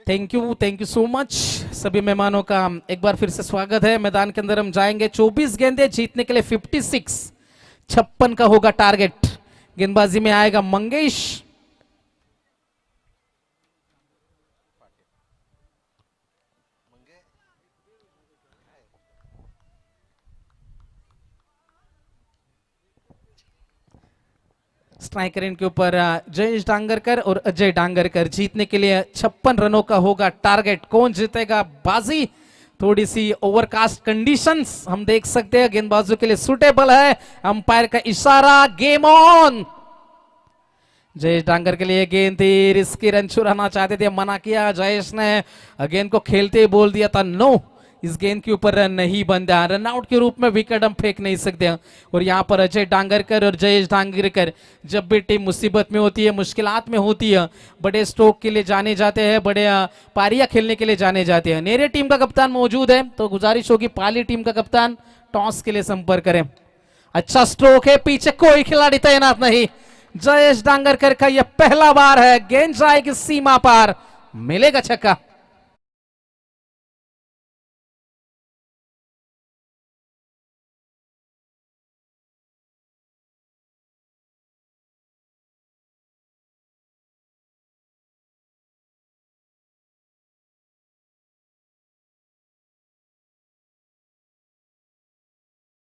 Thank you so much. सभी मेहमानों का एक बार फिर से स्वागत है। मैदान के अंदर हम जाएंगे। 24 गेंदे जीतने के लिए 56, 56 का होगा टारगेट। गेंदबाजी में आएगा मंगेश, स्ट्राइकर इनके ऊपर जयेश डांगरकर और अजय डांगरकर। जीतने के लिए 56 रनों का होगा टारगेट। कौन जीतेगा बाजी? थोड़ी सी ओवरकास्ट कंडीशंस हम देख सकते हैं, गेंदबाजों के लिए सुटेबल है। अंपायर का इशारा, गेम ऑन। जयेश डांगर के लिए गेंद थी, रिस्की रन चुराना चाहते थे, मना किया जयेश ने। गेंद को खेलते ही बोल दिया था नो, इस गेंद के ऊपर रन नहीं बनता, रन आउट के रूप में विकेट हम फेंक नहीं सकते। और यहाँ पर अजय डांगरकर और जयेश डांगरकर, जब भी टीम मुसीबत में होती है, मुश्किलात में होती है, बड़े स्ट्रोक के लिए जाने जाते हैं, बड़े पारियां खेलने के लिए जाने जाते हैं। नेरे टीम का कप्तान मौजूद है, तो गुजारिश होगी पाली टीम का कप्तान टॉस के लिए संपर्क करें। अच्छा स्ट्रोक है, पीछे कोई खिलाड़ी तैनात नहीं। जयेश डांगरकर का यह पहला बार है, गेंद जाएगी सीमा पार, मिलेगा छक्का।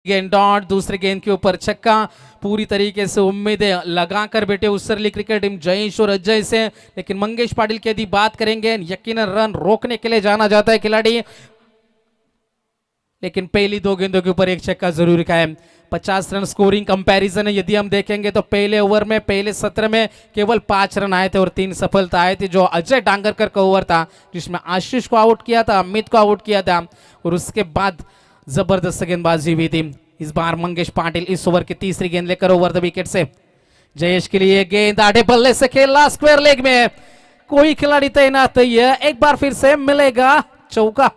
गेंद डॉट, दूसरे गेंद के ऊपर छक्का। पूरी तरीके से उम्मीदें लगाकर बैठे उत्सर्ली क्रिकेट टीम जयेश और अजय से। लेकिन मंगेश पाटिल की यदि बात करेंगे, यकीनन रन रोकने के लिए जाना जाता है खिलाड़ी, लेकिन पहली 2 गेंदों के ऊपर एक छक्का जरूर कायम। 50 रन स्कोरिंग कंपैरिजन है, यदि हम देखेंगे तो पहले ओवर में, पहले सत्र में केवल 5 रन आए थे और 3 सफलता आए थे, जो अजय डांगरकर का ओवर था, जिसमें आशीष को आउट किया था, अमित को आउट किया था, और उसके बाद जबरदस्त गेंदबाजी हुई थी। इस बार मंगेश पाटिल इस ओवर की तीसरी गेंद लेकर ओवर द विकेट से। जयेश के लिए गेंद आधे बल्ले से खेला, स्क्वायर लेग में, कोई खिलाड़ी तैनात नहीं है। एक बार फिर से मिलेगा चौका।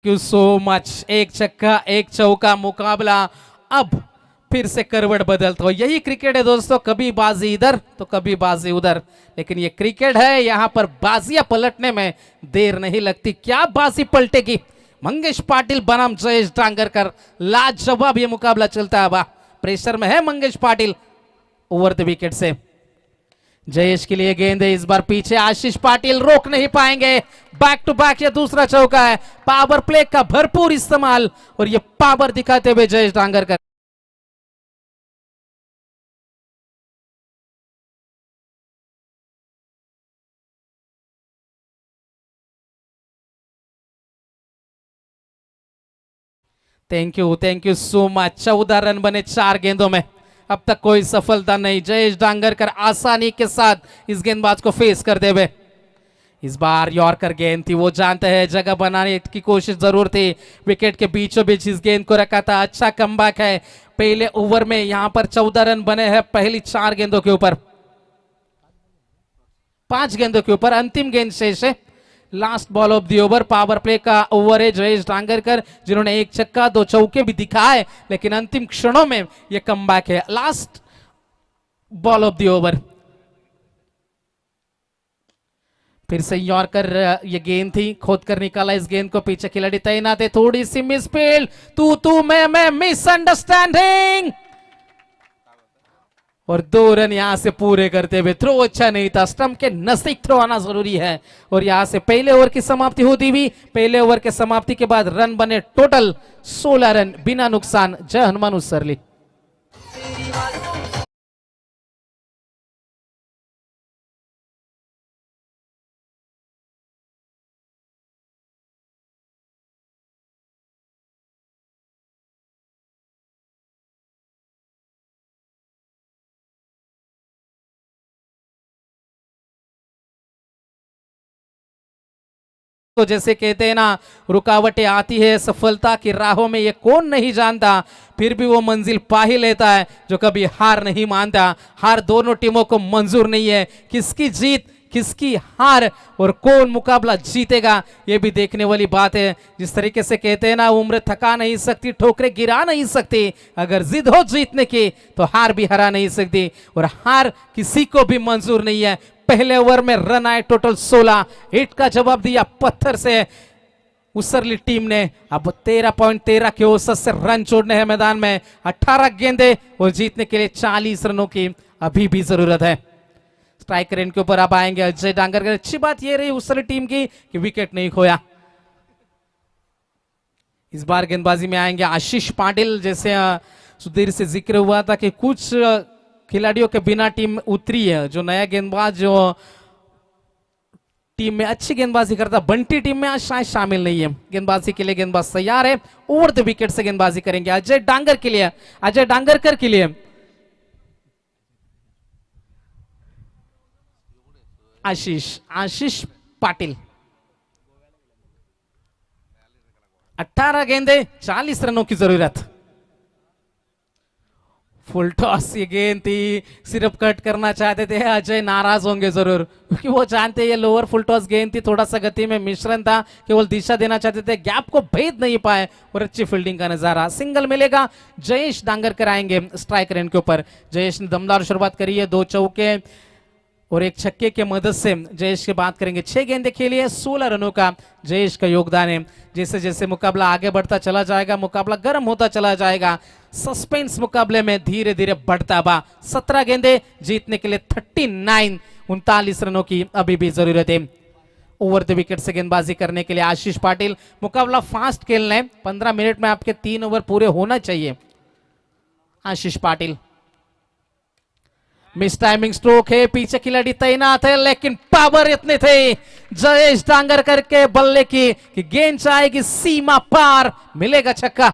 Thank you so much. एक छक्का एक चौका, मुकाबला अब फिर से करवट बदलता हो। यही क्रिकेट है दोस्तों, कभी बाजी इधर तो कभी बाजी उधर, लेकिन ये क्रिकेट है, यहां पर बाजियां पलटने में देर नहीं लगती। क्या बाजी पलटेगी? मंगेश पाटिल बनाम जयेश डांगरकर, लाजवाब ये मुकाबला चलता है। प्रेशर में है Mangesh Patil over the wicket से। जयेश के लिए गेंद है, इस बार पीछे आशीष पाटिल, रोक नहीं पाएंगे। बैक टू बैक ये दूसरा चौका है। पावर प्ले का भरपूर इस्तेमाल, और ये पावर दिखाते हुए Jayesh Dangarkar. Thank you so much. 14 run बने 4 गेंदों में, अब तक कोई सफलता नहीं। जयेश डांगरकर आसानी के साथ इस गेंदबाज को फेस कर दे। इस बार यॉर्कर गेंद थी, वो जानते हैं जगह बनाने की कोशिश जरूर थी, विकेट के बीचों बीच इस गेंद को रखा था। अच्छा कमबैक है। पहले ओवर में यहां पर 14 रन बने हैं पहली 4 गेंदों के ऊपर, 5 गेंदों के ऊपर अंतिम गेंद शेष है। Last ball of the over, power play का ओवर है। जयेश डांगरकर जिन्होंने 1 छक्का 2 चौके भी दिखाए, लेकिन अंतिम क्षणों में यह कमबैक है। Last ball of the over, फिर से यॉर्कर, ये गेंद थी, खोद कर निकाला इस गेंद को, पीछे खिलाड़ी तैनात है। थोड़ी सी मिसफील्ड, तू मैं मिसअंडरस्टैंडिंग, और 2 रन यहां से पूरे करते हुए। थ्रो अच्छा नहीं था, स्टंप के नजदीक थ्रो आना जरूरी है। और यहां से पहले ओवर की समाप्ति होती हुई, पहले ओवर के समाप्ति के बाद रन बने टोटल 16 रन बिना नुकसान। जय हनुमान उत्सर्ली। तो जैसे कहते हैं ना, रुकावटें आती है सफलता की राहों में, ये कौन नहीं जानता, फिर भी वो मंजिल पा ही लेता है जो कभी हार नहीं मानता। हार दोनों टीमों को मंजूर नहीं है, किसकी जीत किसकी हार और कौन मुकाबला जीतेगा, ये भी देखने वाली बात है। जिस तरीके से कहते हैं ना, उम्र थका नहीं सकती, ठोकरें गिरा नहीं सकती, अगर जिद हो जीतने की तो हार भी हरा नहीं सकती, और हार किसी को भी मंजूर नहीं है। पहले ओवर में रन आए टोटल 16, हिट का जवाब दिया पत्थर से। उसरली टीम ने अब 13.13 के औसत से रन छोड़ने हैं मैदान में। 18 गेंदे और जीतने के लिए 40 रनों की अभी भी जरूरत है। स्ट्राइक रेट के ऊपर अब आएंगे अजय डांगर। अच्छी बात यह रही उसरली टीम की कि विकेट नहीं खोया। इस बार गेंदबाजी में आएंगे आशीष पाटिल। जैसे सुधीर से जिक्र हुआ था कि कुछ खिलाड़ियों के बिना टीम उतरी है। जो नया गेंदबाज जो टीम में अच्छी गेंदबाजी करता, बंटी टीम में आज शायद शामिल नहीं है। गेंदबाजी के लिए गेंदबाज तैयार है। ओवर द विकेट से गेंदबाजी करेंगे अजय डांगर के लिए, अजय डांगरकर के लिए। आशीष पाटिल। 18 गेंदे 40 रनों की जरूरत। फुल टॉस ये गेंद थी, सिर्फ कट करना चाहते थे अजय, नाराज होंगे जरूर क्योंकि वो जानते ये लोअर फुल टॉस गेंद थी, थोड़ा सा गति में मिश्रण था, केवल दिशा देना चाहते थे, गैप को भेद नहीं पाए और अच्छी फील्डिंग का नजारा। सिंगल मिलेगा, जयेश डांगरकर आएंगे स्ट्राइक रेट के ऊपर। जयेश ने दमदार शुरुआत करी है, 2 चौके और 1 छक्के के मदद से। जयेश की बात करेंगे, 6 गेंदे खेली है, 16 रनों का जयेश का योगदान है। जैसे जैसे मुकाबला आगे बढ़ता चला जाएगा, मुकाबला गर्म होता चला जाएगा, सस्पेंस मुकाबले में धीरे धीरे बढ़ता बा। 17 गेंदे जीतने के लिए 39 रनों की अभी भी जरूरत है। ओवर द विकेट से गेंदबाजी करने के लिए आशीष पाटिल। मुकाबला फास्ट खेलना है, 15 मिनट में आपके 3 ओवर पूरे होना चाहिए। आशीष पाटिल, मिस टाइमिंग स्ट्रोक है, पीछे खिलाड़ी तैनात है, लेकिन पावर इतने थे जयेश डांगरकर के बल्ले की कि गेंद जाएगी सीमा पार, मिलेगा छक्का।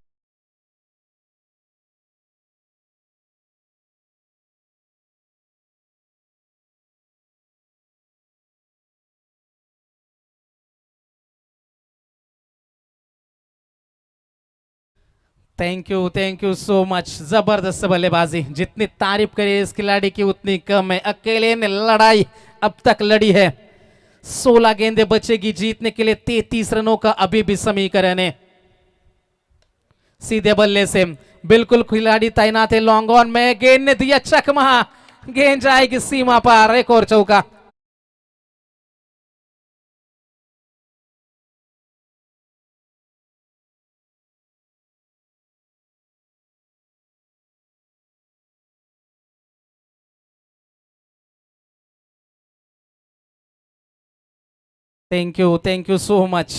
Thank you so much. जबरदस्त बल्लेबाजी, जितनी तारीफ करिए इस खिलाड़ी की उतनी कम है। अकेले ने लड़ाई अब तक लड़ी है। 16 गेंदे बचेगी जीतने के लिए 33 रनों का अभी भी समीकरण है। सीधे बल्ले से बिल्कुल खिलाड़ी तैनात है लॉन्ग ऑन में, गेंद ने दिया चकमा, गेंद जाएगी सीमा पार, एक और चौका। Thank you so much.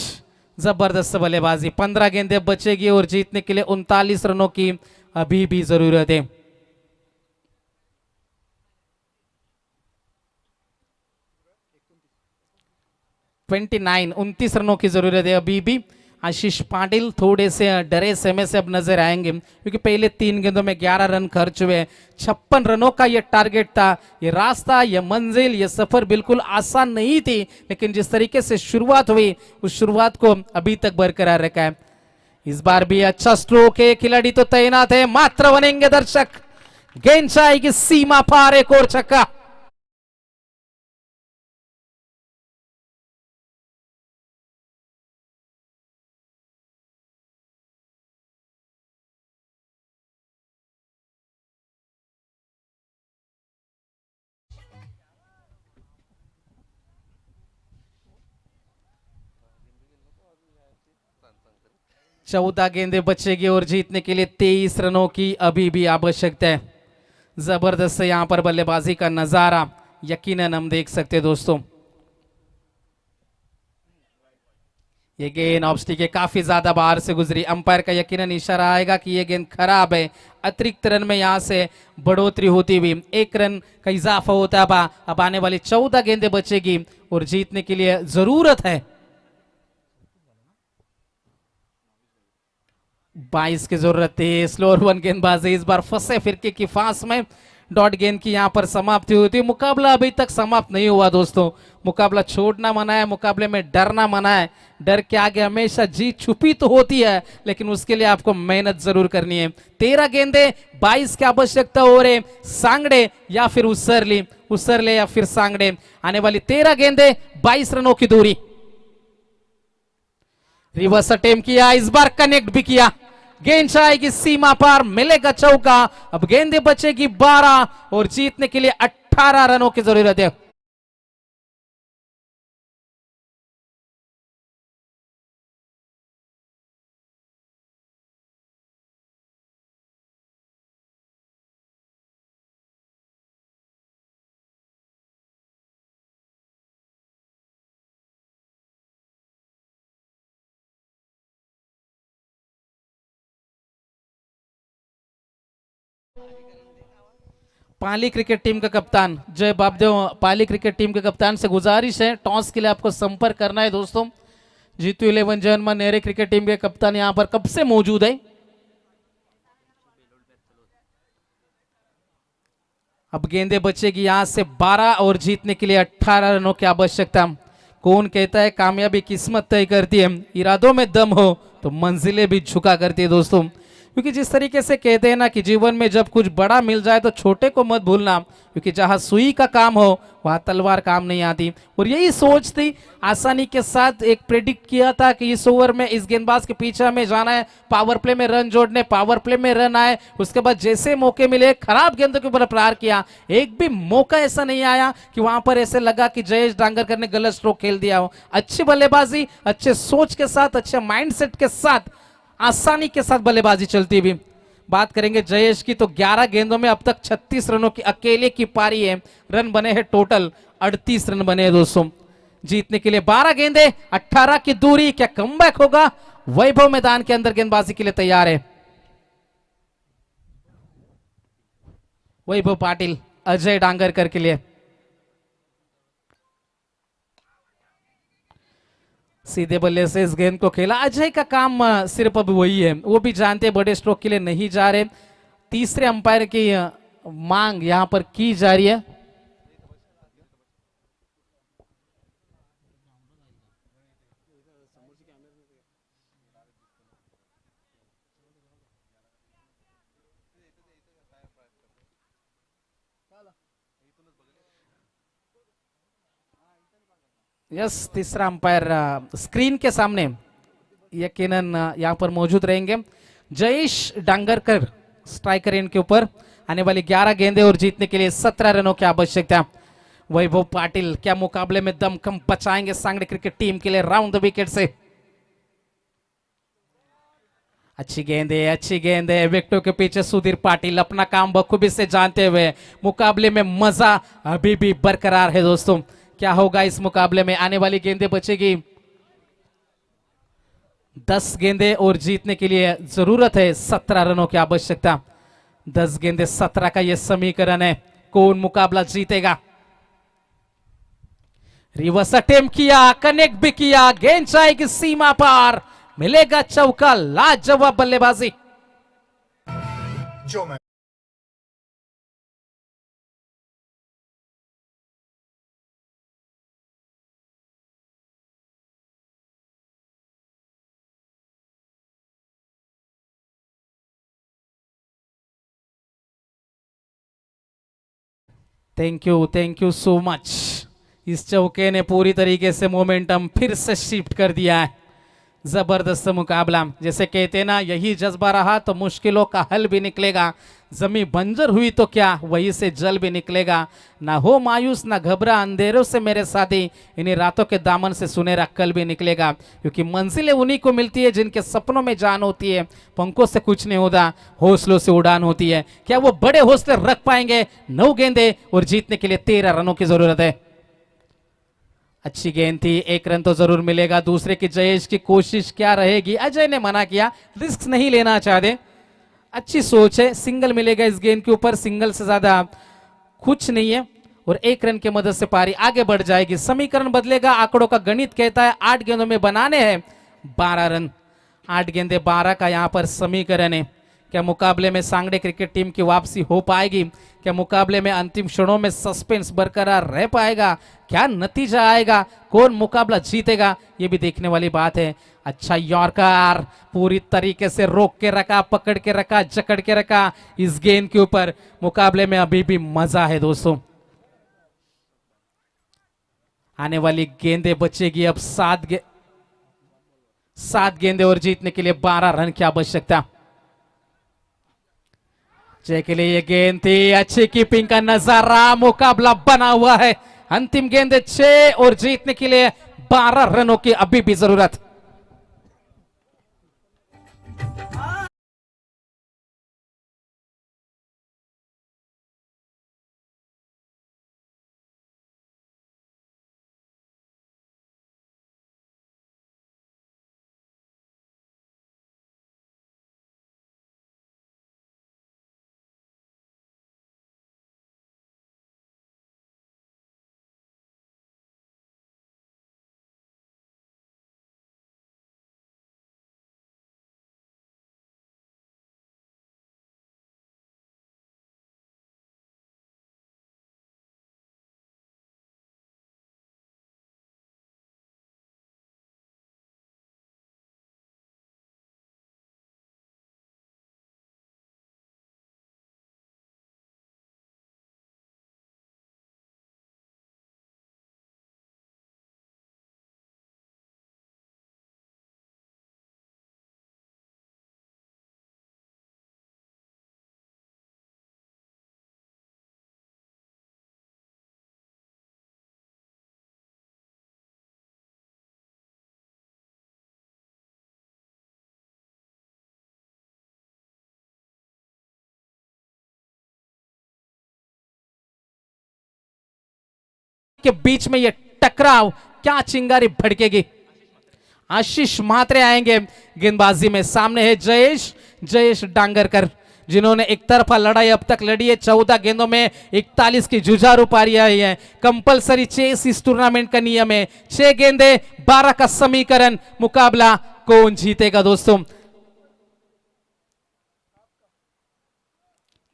जबरदस्त बल्लेबाजी। 15 गेंदे बचेगी और जीतने के लिए 39 रनों की अभी भी जरूरत है। ट्वेंटी 29 रनों की जरूरत है अभी भी। आशीष पाटिल थोड़े से डरे समय से अब नजर आएंगे क्योंकि पहले 3 गेंदों में 11 रन खर्च हुए। 56 रनों का यह टारगेट था। यह रास्ता, यह मंजिल, यह सफर बिल्कुल आसान नहीं थी, लेकिन जिस तरीके से शुरुआत हुई उस शुरुआत को अभी तक बरकरार रखा है। इस बार भी अच्छा स्ट्रोक है, खिलाड़ी तो तैनात है, मात्र बनेंगे दर्शक, गेंद जाएगी सीमा पार, एक और छक्का। चौदह गेंदें बचेगी और जीतने के लिए 23 रनों की अभी भी आवश्यकता है। जबरदस्त यहां पर बल्लेबाजी का नजारा यकीनन हम देख सकते हैं दोस्तों। ये गेंद ऑफ स्टिक के काफी ज्यादा बाहर से गुजरी। अंपायर का यकीनन इशारा आएगा कि ये गेंद खराब है। अतिरिक्त रन में यहां से बढ़ोतरी होती हुई 1 रन का इजाफा होता है। अब आने वाली 14 गेंदें बचेगी और जीतने के लिए जरूरत है 22 की जरूरत थी। स्लोअर 1 गेंदबाजी, इस बार फंसे फिरके की फांस में डॉट गेंद की यहां पर समाप्ति होती है। मुकाबला अभी तक समाप्त नहीं हुआ दोस्तों। मुकाबला छोड़ना मना है, मुकाबले में डरना मना है। डर के आगे हमेशा जीत छुपी तो होती है, लेकिन उसके लिए आपको मेहनत जरूर करनी है। 13 गेंदे 22 की आवश्यकता हो रहे। सांगड़े या फिर उसरले या फिर सांगड़े। आने वाली 13 गेंदे 22 रनों की दूरी। रिवर्स अटेम्प्ट किया, इस बार कनेक्ट भी किया, गेंद जाएगी सीमा पार, मिलेगा चौका। अब गेंदें बचेगी 12 और जीतने के लिए 18 रनों की जरूरत है। पाली क्रिकेट टीम का कप्तान जय बापदेव, पाली क्रिकेट टीम के कप्तान से गुजारिश है टॉस के लिए आपको संपर्क करना है दोस्तों। जीतू 11 जर्मन नेरे क्रिकेट टीम के कप्तान यहां पर कब से मौजूद है। अब गेंदे बचेगी यहां से 12 और जीतने के लिए 18 रनों की आवश्यकता। कौन कहता है कामयाबी किस्मत तय करती है, इरादों में दम हो तो मंजिलें भी झुका करती है दोस्तों। क्योंकि जिस तरीके से कहते हैं ना कि जीवन में जब कुछ बड़ा मिल जाए तो छोटे को मत भूलना, क्योंकि जहां सुई का काम हो वहां तलवार काम नहीं आती। और यही सोच थी, आसानी के साथ एक प्रेडिक्ट किया था कि इस ओवर में इस गेंदबाज के पीछे हमें जाना है, पावर प्ले में रन जोड़ने, पावर प्ले में रन आए, उसके बाद जैसे मौके मिले खराब गेंदों के ऊपर प्रहार किया। एक भी मौका ऐसा नहीं आया कि वहां पर ऐसे लगा कि जयेश डांगरकर ने गलत स्ट्रोक खेल दिया हो। अच्छी बल्लेबाजी, अच्छे सोच के साथ, अच्छे माइंडसेट के साथ, आसानी के साथ बल्लेबाजी चलती हुई। बात करेंगे जयेश की तो 11 गेंदों में अब तक 36 रनों की अकेले की पारी है। रन बने हैं टोटल 38 रन बने हैं दोस्तों। जीतने के लिए 12 गेंदे, 18 की दूरी, क्या कमबैक होगा। वैभव मैदान के अंदर गेंदबाजी के लिए तैयार है। वैभव पाटिल अजय डांगरकर के लिए सीधे बल्ले से इस गेंद को खेला। अजय का काम सिर्फ अब वही है, वो भी जानते बड़े स्ट्रोक के लिए नहीं जा रहे। तीसरे अंपायर की मांग यहां पर की जा रही है। यस, तीसरा अंपायर स्क्रीन के सामने यकीनन यहां पर मौजूद रहेंगे। जयेश डांगरकर स्ट्राइकर एंड के ऊपर। आने वाली 11 गेंदे और जीतने के लिए 17 रनों की आवश्यकता। वैभव पाटिल क्या मुकाबले में दमखम बचाएंगे सांगली क्रिकेट टीम के लिए राउंड द विकेट से। अच्छी गेंद है, अच्छी गेंद है। विकेटों के पीछे सुधीर पाटिल अपना काम बखूबी से जानते हुए मुकाबले में मजा अभी भी बरकरार है दोस्तों। क्या होगा इस मुकाबले में। आने वाली गेंदें बचेगी 10 गेंदे और जीतने के लिए जरूरत है 17 रनों की आवश्यकता। 10 गेंदे 17 का यह समीकरण है। कौन मुकाबला जीतेगा। रिवर्स अटेम्प्ट किया, कनेक्ट भी किया, गेंद जाएगी सीमा पार, मिलेगा चौका। लाजवाब बल्लेबाजी। जो मैं थैंक यू सो मच। इस चौके ने पूरी तरीके से मोमेंटम फिर से शिफ्ट कर दिया है। जबरदस्त मुकाबला। जैसे कहते ना, यही जज्बा रहा तो मुश्किलों का हल भी निकलेगा। जमी बंजर हुई तो क्या, वही से जल भी निकलेगा। ना हो मायूस, ना घबरा अंधेरों से मेरे साथी, इन्हीं रातों के दामन से सुनहरा कल भी निकलेगा। क्योंकि मंजिलें उन्हीं को मिलती है जिनके सपनों में जान होती है। पंखों से कुछ नहीं होता, हौसलों से उड़ान होती है। क्या वो बड़े हौसले रख पाएंगे। 9 गेंदे और जीतने के लिए 13 रनों की जरूरत है। अच्छी गेंद थी, 1 रन तो जरूर मिलेगा। दूसरे की जयेश की कोशिश क्या रहेगी। अजय ने मना किया, रिस्क नहीं लेना चाहते। अच्छी सोच है, सिंगल मिलेगा इस गेंद के ऊपर, सिंगल से ज्यादा कुछ नहीं है। और 1 रन की मदद से पारी आगे बढ़ जाएगी। समीकरण बदलेगा, आंकड़ों का गणित कहता है 8 गेंदों में बनाने हैं 12 रन। 8 गेंदे 12 का यहां पर समीकरण है। क्या मुकाबले में सांगड़े क्रिकेट टीम की वापसी हो पाएगी। क्या मुकाबले में अंतिम क्षणों में सस्पेंस बरकरार रह पाएगा। क्या नतीजा आएगा, कौन मुकाबला जीतेगा, यह भी देखने वाली बात है। अच्छा यॉर्कर पूरी तरीके से रोक के रखा, पकड़ के रखा, जकड़ के रखा इस गेंद के ऊपर। मुकाबले में अभी भी मजा है दोस्तों। आने वाली गेंदे बचेगी अब 7 गेंदे और जीतने के लिए 12 रन की आवश्यकता। जय के लिए ये गेंद थी, अच्छी कीपिंग का नजारा, मुकाबला बना हुआ है। अंतिम गेंद 6 और जीतने के लिए 12 रनों की अभी भी जरूरत। के बीच में ये टकराव, क्या चिंगारी भड़केगी। आशीष म्हात्रे आएंगे गेंदबाजी में। सामने है जयेश डांगरकर, जिन्होंने एक तरफा लड़ाई अब तक लड़ी है। 14 गेंदों में 41 की जुझारू पारी आई है। कंपलसरी चेस इस टूर्नामेंट का नियम है। 6 गेंदे 12 का समीकरण। मुकाबला कौन जीतेगा दोस्तों।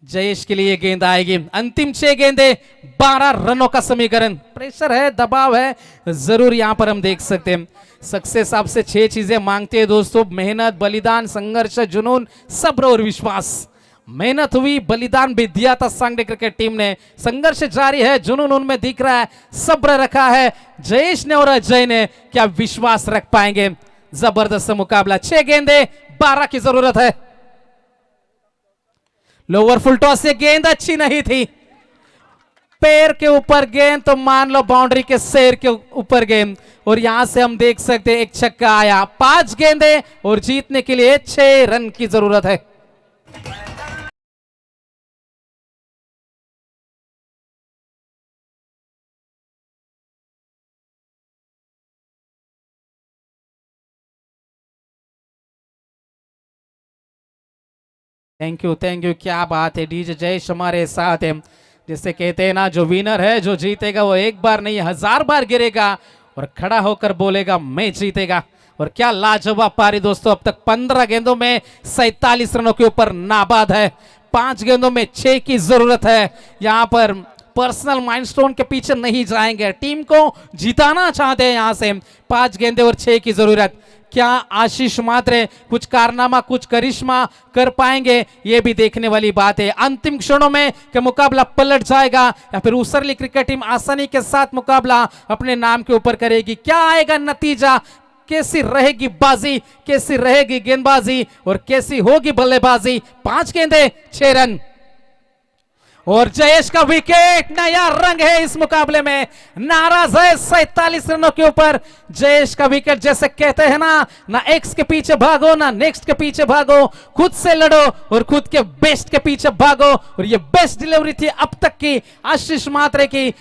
जयेश के लिए गेंद आएगी। अंतिम 6 गेंदे 12 रनों का समीकरण। प्रेशर है, दबाव है, जरूर यहां पर हम देख सकते हैं। सक्सेस आपसे 6 चीजें मांगते हैं दोस्तों। मेहनत, बलिदान, संघर्ष, जुनून, सब्र और विश्वास। मेहनत हुई, बलिदान भी दिया था सांगड़े क्रिकेट टीम ने। संघर्ष जारी है, जुनून उनमें दिख रहा है, सब्र रखा है जयेश ने और अजय ने। क्या विश्वास रख पाएंगे। जबरदस्त मुकाबला। 6 गेंदे 12 की जरूरत है। लोअर फुल टॉस से गेंद अच्छी नहीं थी। पैर के ऊपर गेंद तो मान लो बाउंड्री के शेर के ऊपर गेंद। और यहां से हम देख सकते हैं एक छक्का आया। 5 गेंदे और जीतने के लिए 6 रन की जरूरत है। थैंक यू, क्या बात है। डीजे जयेश हमारे साथ है। जिसे कहते हैं ना, जो विनर है, जो जीतेगा वो एक बार नहीं 1000 बार गिरेगा और खड़ा होकर बोलेगा मैं जीतेगा। और क्या लाजवाब पारी दोस्तों। अब तक 15 गेंदों में 47 रनों के ऊपर नाबाद है। 5 गेंदों में 6 की जरूरत है। यहां पर पर्सनल माइलस्टोन के पीछे नहीं जाएंगे, टीम को जिताना चाहते हैं। यहां से 5 गेंदे और 6 की जरूरत। क्या आशीष म्हात्रे कुछ कारनामा, कुछ करिश्मा कर पाएंगे, यह भी देखने वाली बात है। अंतिम क्षणों में क्या मुकाबला पलट जाएगा या फिर उसरली क्रिकेट टीम आसानी के साथ मुकाबला अपने नाम के ऊपर करेगी। क्या आएगा नतीजा, कैसी रहेगी बाजी, कैसी रहेगी गेंदबाजी और कैसी होगी बल्लेबाजी। 5 गेंदे 6 रन और जयेश का विकेट। नया रंग है इस मुकाबले में। नाराज है 47 रनों के ऊपर जयेश का विकेट। जैसे कहते हैं ना एक्स के पीछे भागो, ना नेक्स्ट के पीछे भागो, खुद से लड़ो और खुद के बेस्ट के पीछे भागो। और ये बेस्ट डिलीवरी थी अब तक की आशीष म्हात्रे की।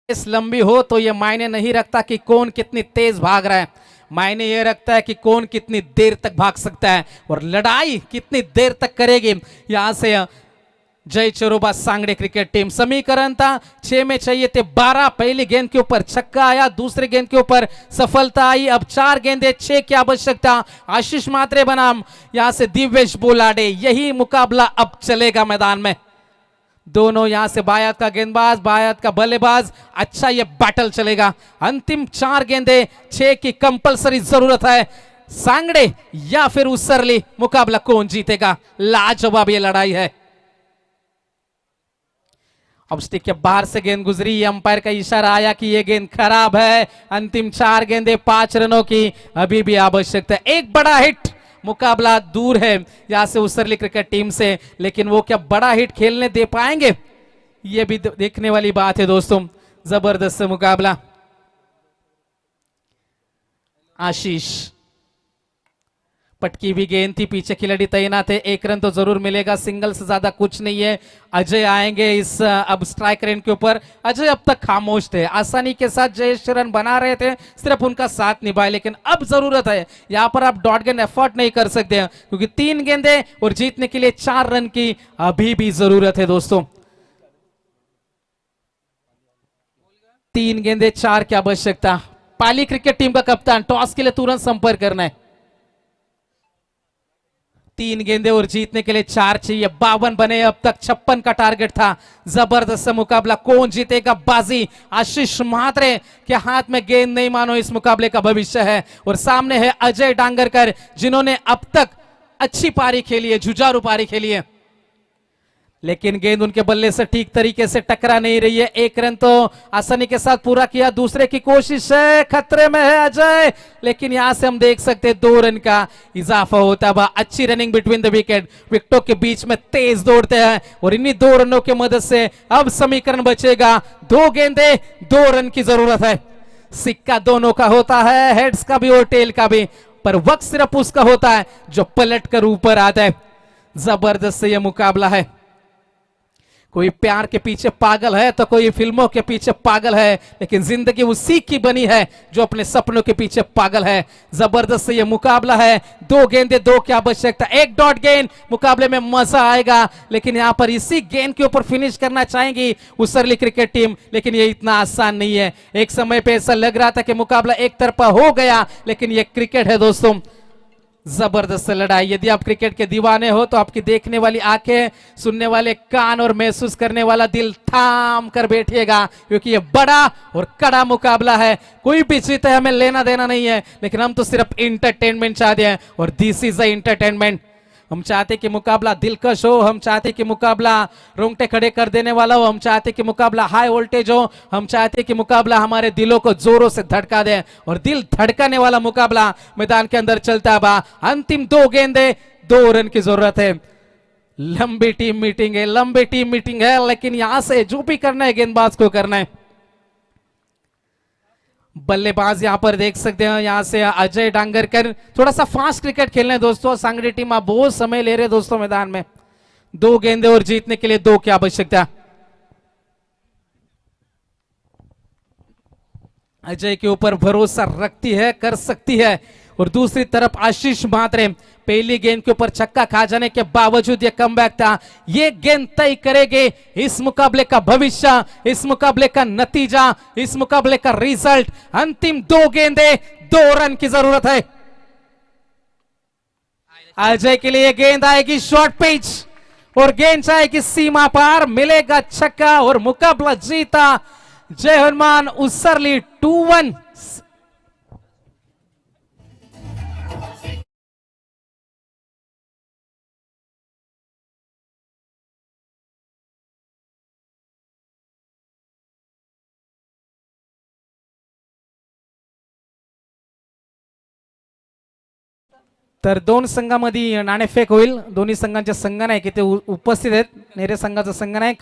इस लंबी हो तो ये मायने नहीं रखता कि कौन कितनी तेज भाग रहा है। मायने ये रखता है कि कौन कितनी देर तक भाग सकता है और लड़ाई कितनी देर तक करेगी। यहां से जय चरोबा सांगड़े क्रिकेट टीम। समीकरण था 6 में चाहिए थे 12। पहली गेंद के ऊपर छक्का आया, दूसरी गेंद के ऊपर सफलता आई। अब 4 गेंदे 6 की आवश्यकता। आशीष म्हात्रे बनाम यहां से दिव्येश बोलाडे। यही मुकाबला अब चलेगा मैदान में। दोनों यहां से बायत का गेंदबाज, बायत का बल्लेबाज। अच्छा ये बैटल चलेगा। अंतिम 4 गेंदे 6 की कंपलसरी जरूरत है। सांगड़े या फिर उसरली, मुकाबला कौन जीतेगा। लाजवाब ये लड़ाई है। अब स्टिक के बाहर से गेंद गुजरी, अंपायर का इशारा आया कि यह गेंद खराब है। अंतिम 4 गेंदे 5 रनों की अभी भी आवश्यकता है। एक बड़ा हिट, मुकाबला दूर है यहां से उसरली क्रिकेट टीम से, लेकिन वो क्या बड़ा हिट खेलने दे पाएंगे, ये भी देखने वाली बात है दोस्तों। जबरदस्त मुकाबला। आशीष, पटकी भी गेंद थी, पीछे खिलाड़ी तैनात है। 1 रन तो जरूर मिलेगा, सिंगल से ज्यादा कुछ नहीं है। अजय आएंगे इस अब स्ट्राइक रेंज के ऊपर। अजय अब तक खामोश थे, आसानी के साथ जयेश रन बना रहे थे, सिर्फ उनका साथ निभाए। लेकिन अब जरूरत है, यहां पर आप डॉट गेंद एफर्ट नहीं कर सकते हैं, क्योंकि 3 गेंदे और जीतने के लिए 4 रन की अभी भी जरूरत है दोस्तों। 3 गेंदे 4 की आवश्यकता। पाली क्रिकेट टीम का कप्तान, टॉस के लिए तुरंत संपर्क करना है। 3 गेंदे और जीतने के लिए 4 चाहिए। 52 बने, अब तक 56 का टारगेट था। जबरदस्त मुकाबला। कौन जीतेगा बाजी। आशीष म्हात्रे के हाथ में गेंद नहीं, मानो इस मुकाबले का भविष्य है। और सामने है अजय डांगरकर, जिन्होंने अब तक अच्छी पारी खेली है, जुझारू पारी खेली है। लेकिन गेंद उनके बल्ले से ठीक तरीके से टकरा नहीं रही है। एक रन तो आसानी के साथ पूरा किया, दूसरे की कोशिश है, खतरे में है अजय, लेकिन यहां से हम देख सकते हैं 2 रन का इजाफा होता है। अच्छी रनिंग बिटवीन द विकेट, विकेटों के बीच में तेज दौड़ते हैं और इन्हीं 2 रनों की मदद से अब समीकरण बचेगा 2 गेंदे 2 रन की जरूरत है। सिक्का दोनों का होता है, हेड्स का भी और टेल का भी, पर वक्त सिर्फ उसका होता है जो पलट कर ऊपर आता है। जबरदस्त यह मुकाबला है। कोई प्यार के पीछे पागल है तो कोई फिल्मों के पीछे पागल है, लेकिन जिंदगी उसी की बनी है जो अपने सपनों के पीछे पागल है। जबरदस्त ये मुकाबला है। 2 गेंदे 2 की आवश्यकता, 1 डॉट गेंद, मुकाबले में मजा आएगा। लेकिन यहां पर इसी गेंद के ऊपर फिनिश करना चाहेंगी उसरली क्रिकेट टीम, लेकिन ये इतना आसान नहीं है। एक समय पे ऐसा लग रहा था कि मुकाबला एक तरफा हो गया, लेकिन ये क्रिकेट है दोस्तों। जबरदस्त लड़ाई। यदि आप क्रिकेट के दीवाने हो तो आपकी देखने वाली आंखें, सुनने वाले कान और महसूस करने वाला दिल थाम कर बैठिएगा, क्योंकि ये बड़ा और कड़ा मुकाबला है। कोई भी जीते हमें लेना देना नहीं है, लेकिन हम तो सिर्फ इंटरटेनमेंट चाहते हैं और दिस इज अ इंटरटेनमेंट। हम चाहते कि मुकाबला दिलकश हो, हम चाहते कि मुकाबला रोंगटे खड़े कर देने वाला हो, हम चाहते कि मुकाबला हाई वोल्टेज हो, हम चाहते कि मुकाबला हमारे दिलों को जोरों से धड़का दे, और दिल धड़काने वाला मुकाबला मैदान के अंदर चलता बा। अंतिम 2 गेंदे 2 रन की जरूरत है। लंबी टीम मीटिंग है, लंबी टीम मीटिंग है, लेकिन यहां से जो भी करना है गेंदबाज को करना है। बल्लेबाज यहां पर देख सकते हैं, यहां से अजय डांगरकर थोड़ा सा फास्ट क्रिकेट खेलने दोस्तों। सांगड़ी टीम आप बहुत समय ले रहे दोस्तों मैदान में। 2 गेंदे और जीतने के लिए 2 की आवश्यकता। अजय के ऊपर भरोसा रखती है, कर सकती है। और दूसरी तरफ आशीष म्हात्रे, पहली गेंद के ऊपर छक्का खा जाने के बावजूद यह कमबैक था। ये गेंद तय करेगी इस मुकाबले का भविष्य, इस मुकाबले का नतीजा, इस मुकाबले का रिजल्ट। अंतिम 2 गेंदे 2 रन की जरूरत है। अजय के लिए गेंद आएगी शॉर्ट पिच और गेंद जाएगी सीमा पार, मिलेगा छक्का और मुकाबला जीता जय हनुमान उसरली 2-1। तर 2 संघामध्ये नाणेफेक होईल। दोन्ही संघांच्या संघ नाही की ते उपस्थित आहेत। नेरे संघाचा संघ नाही,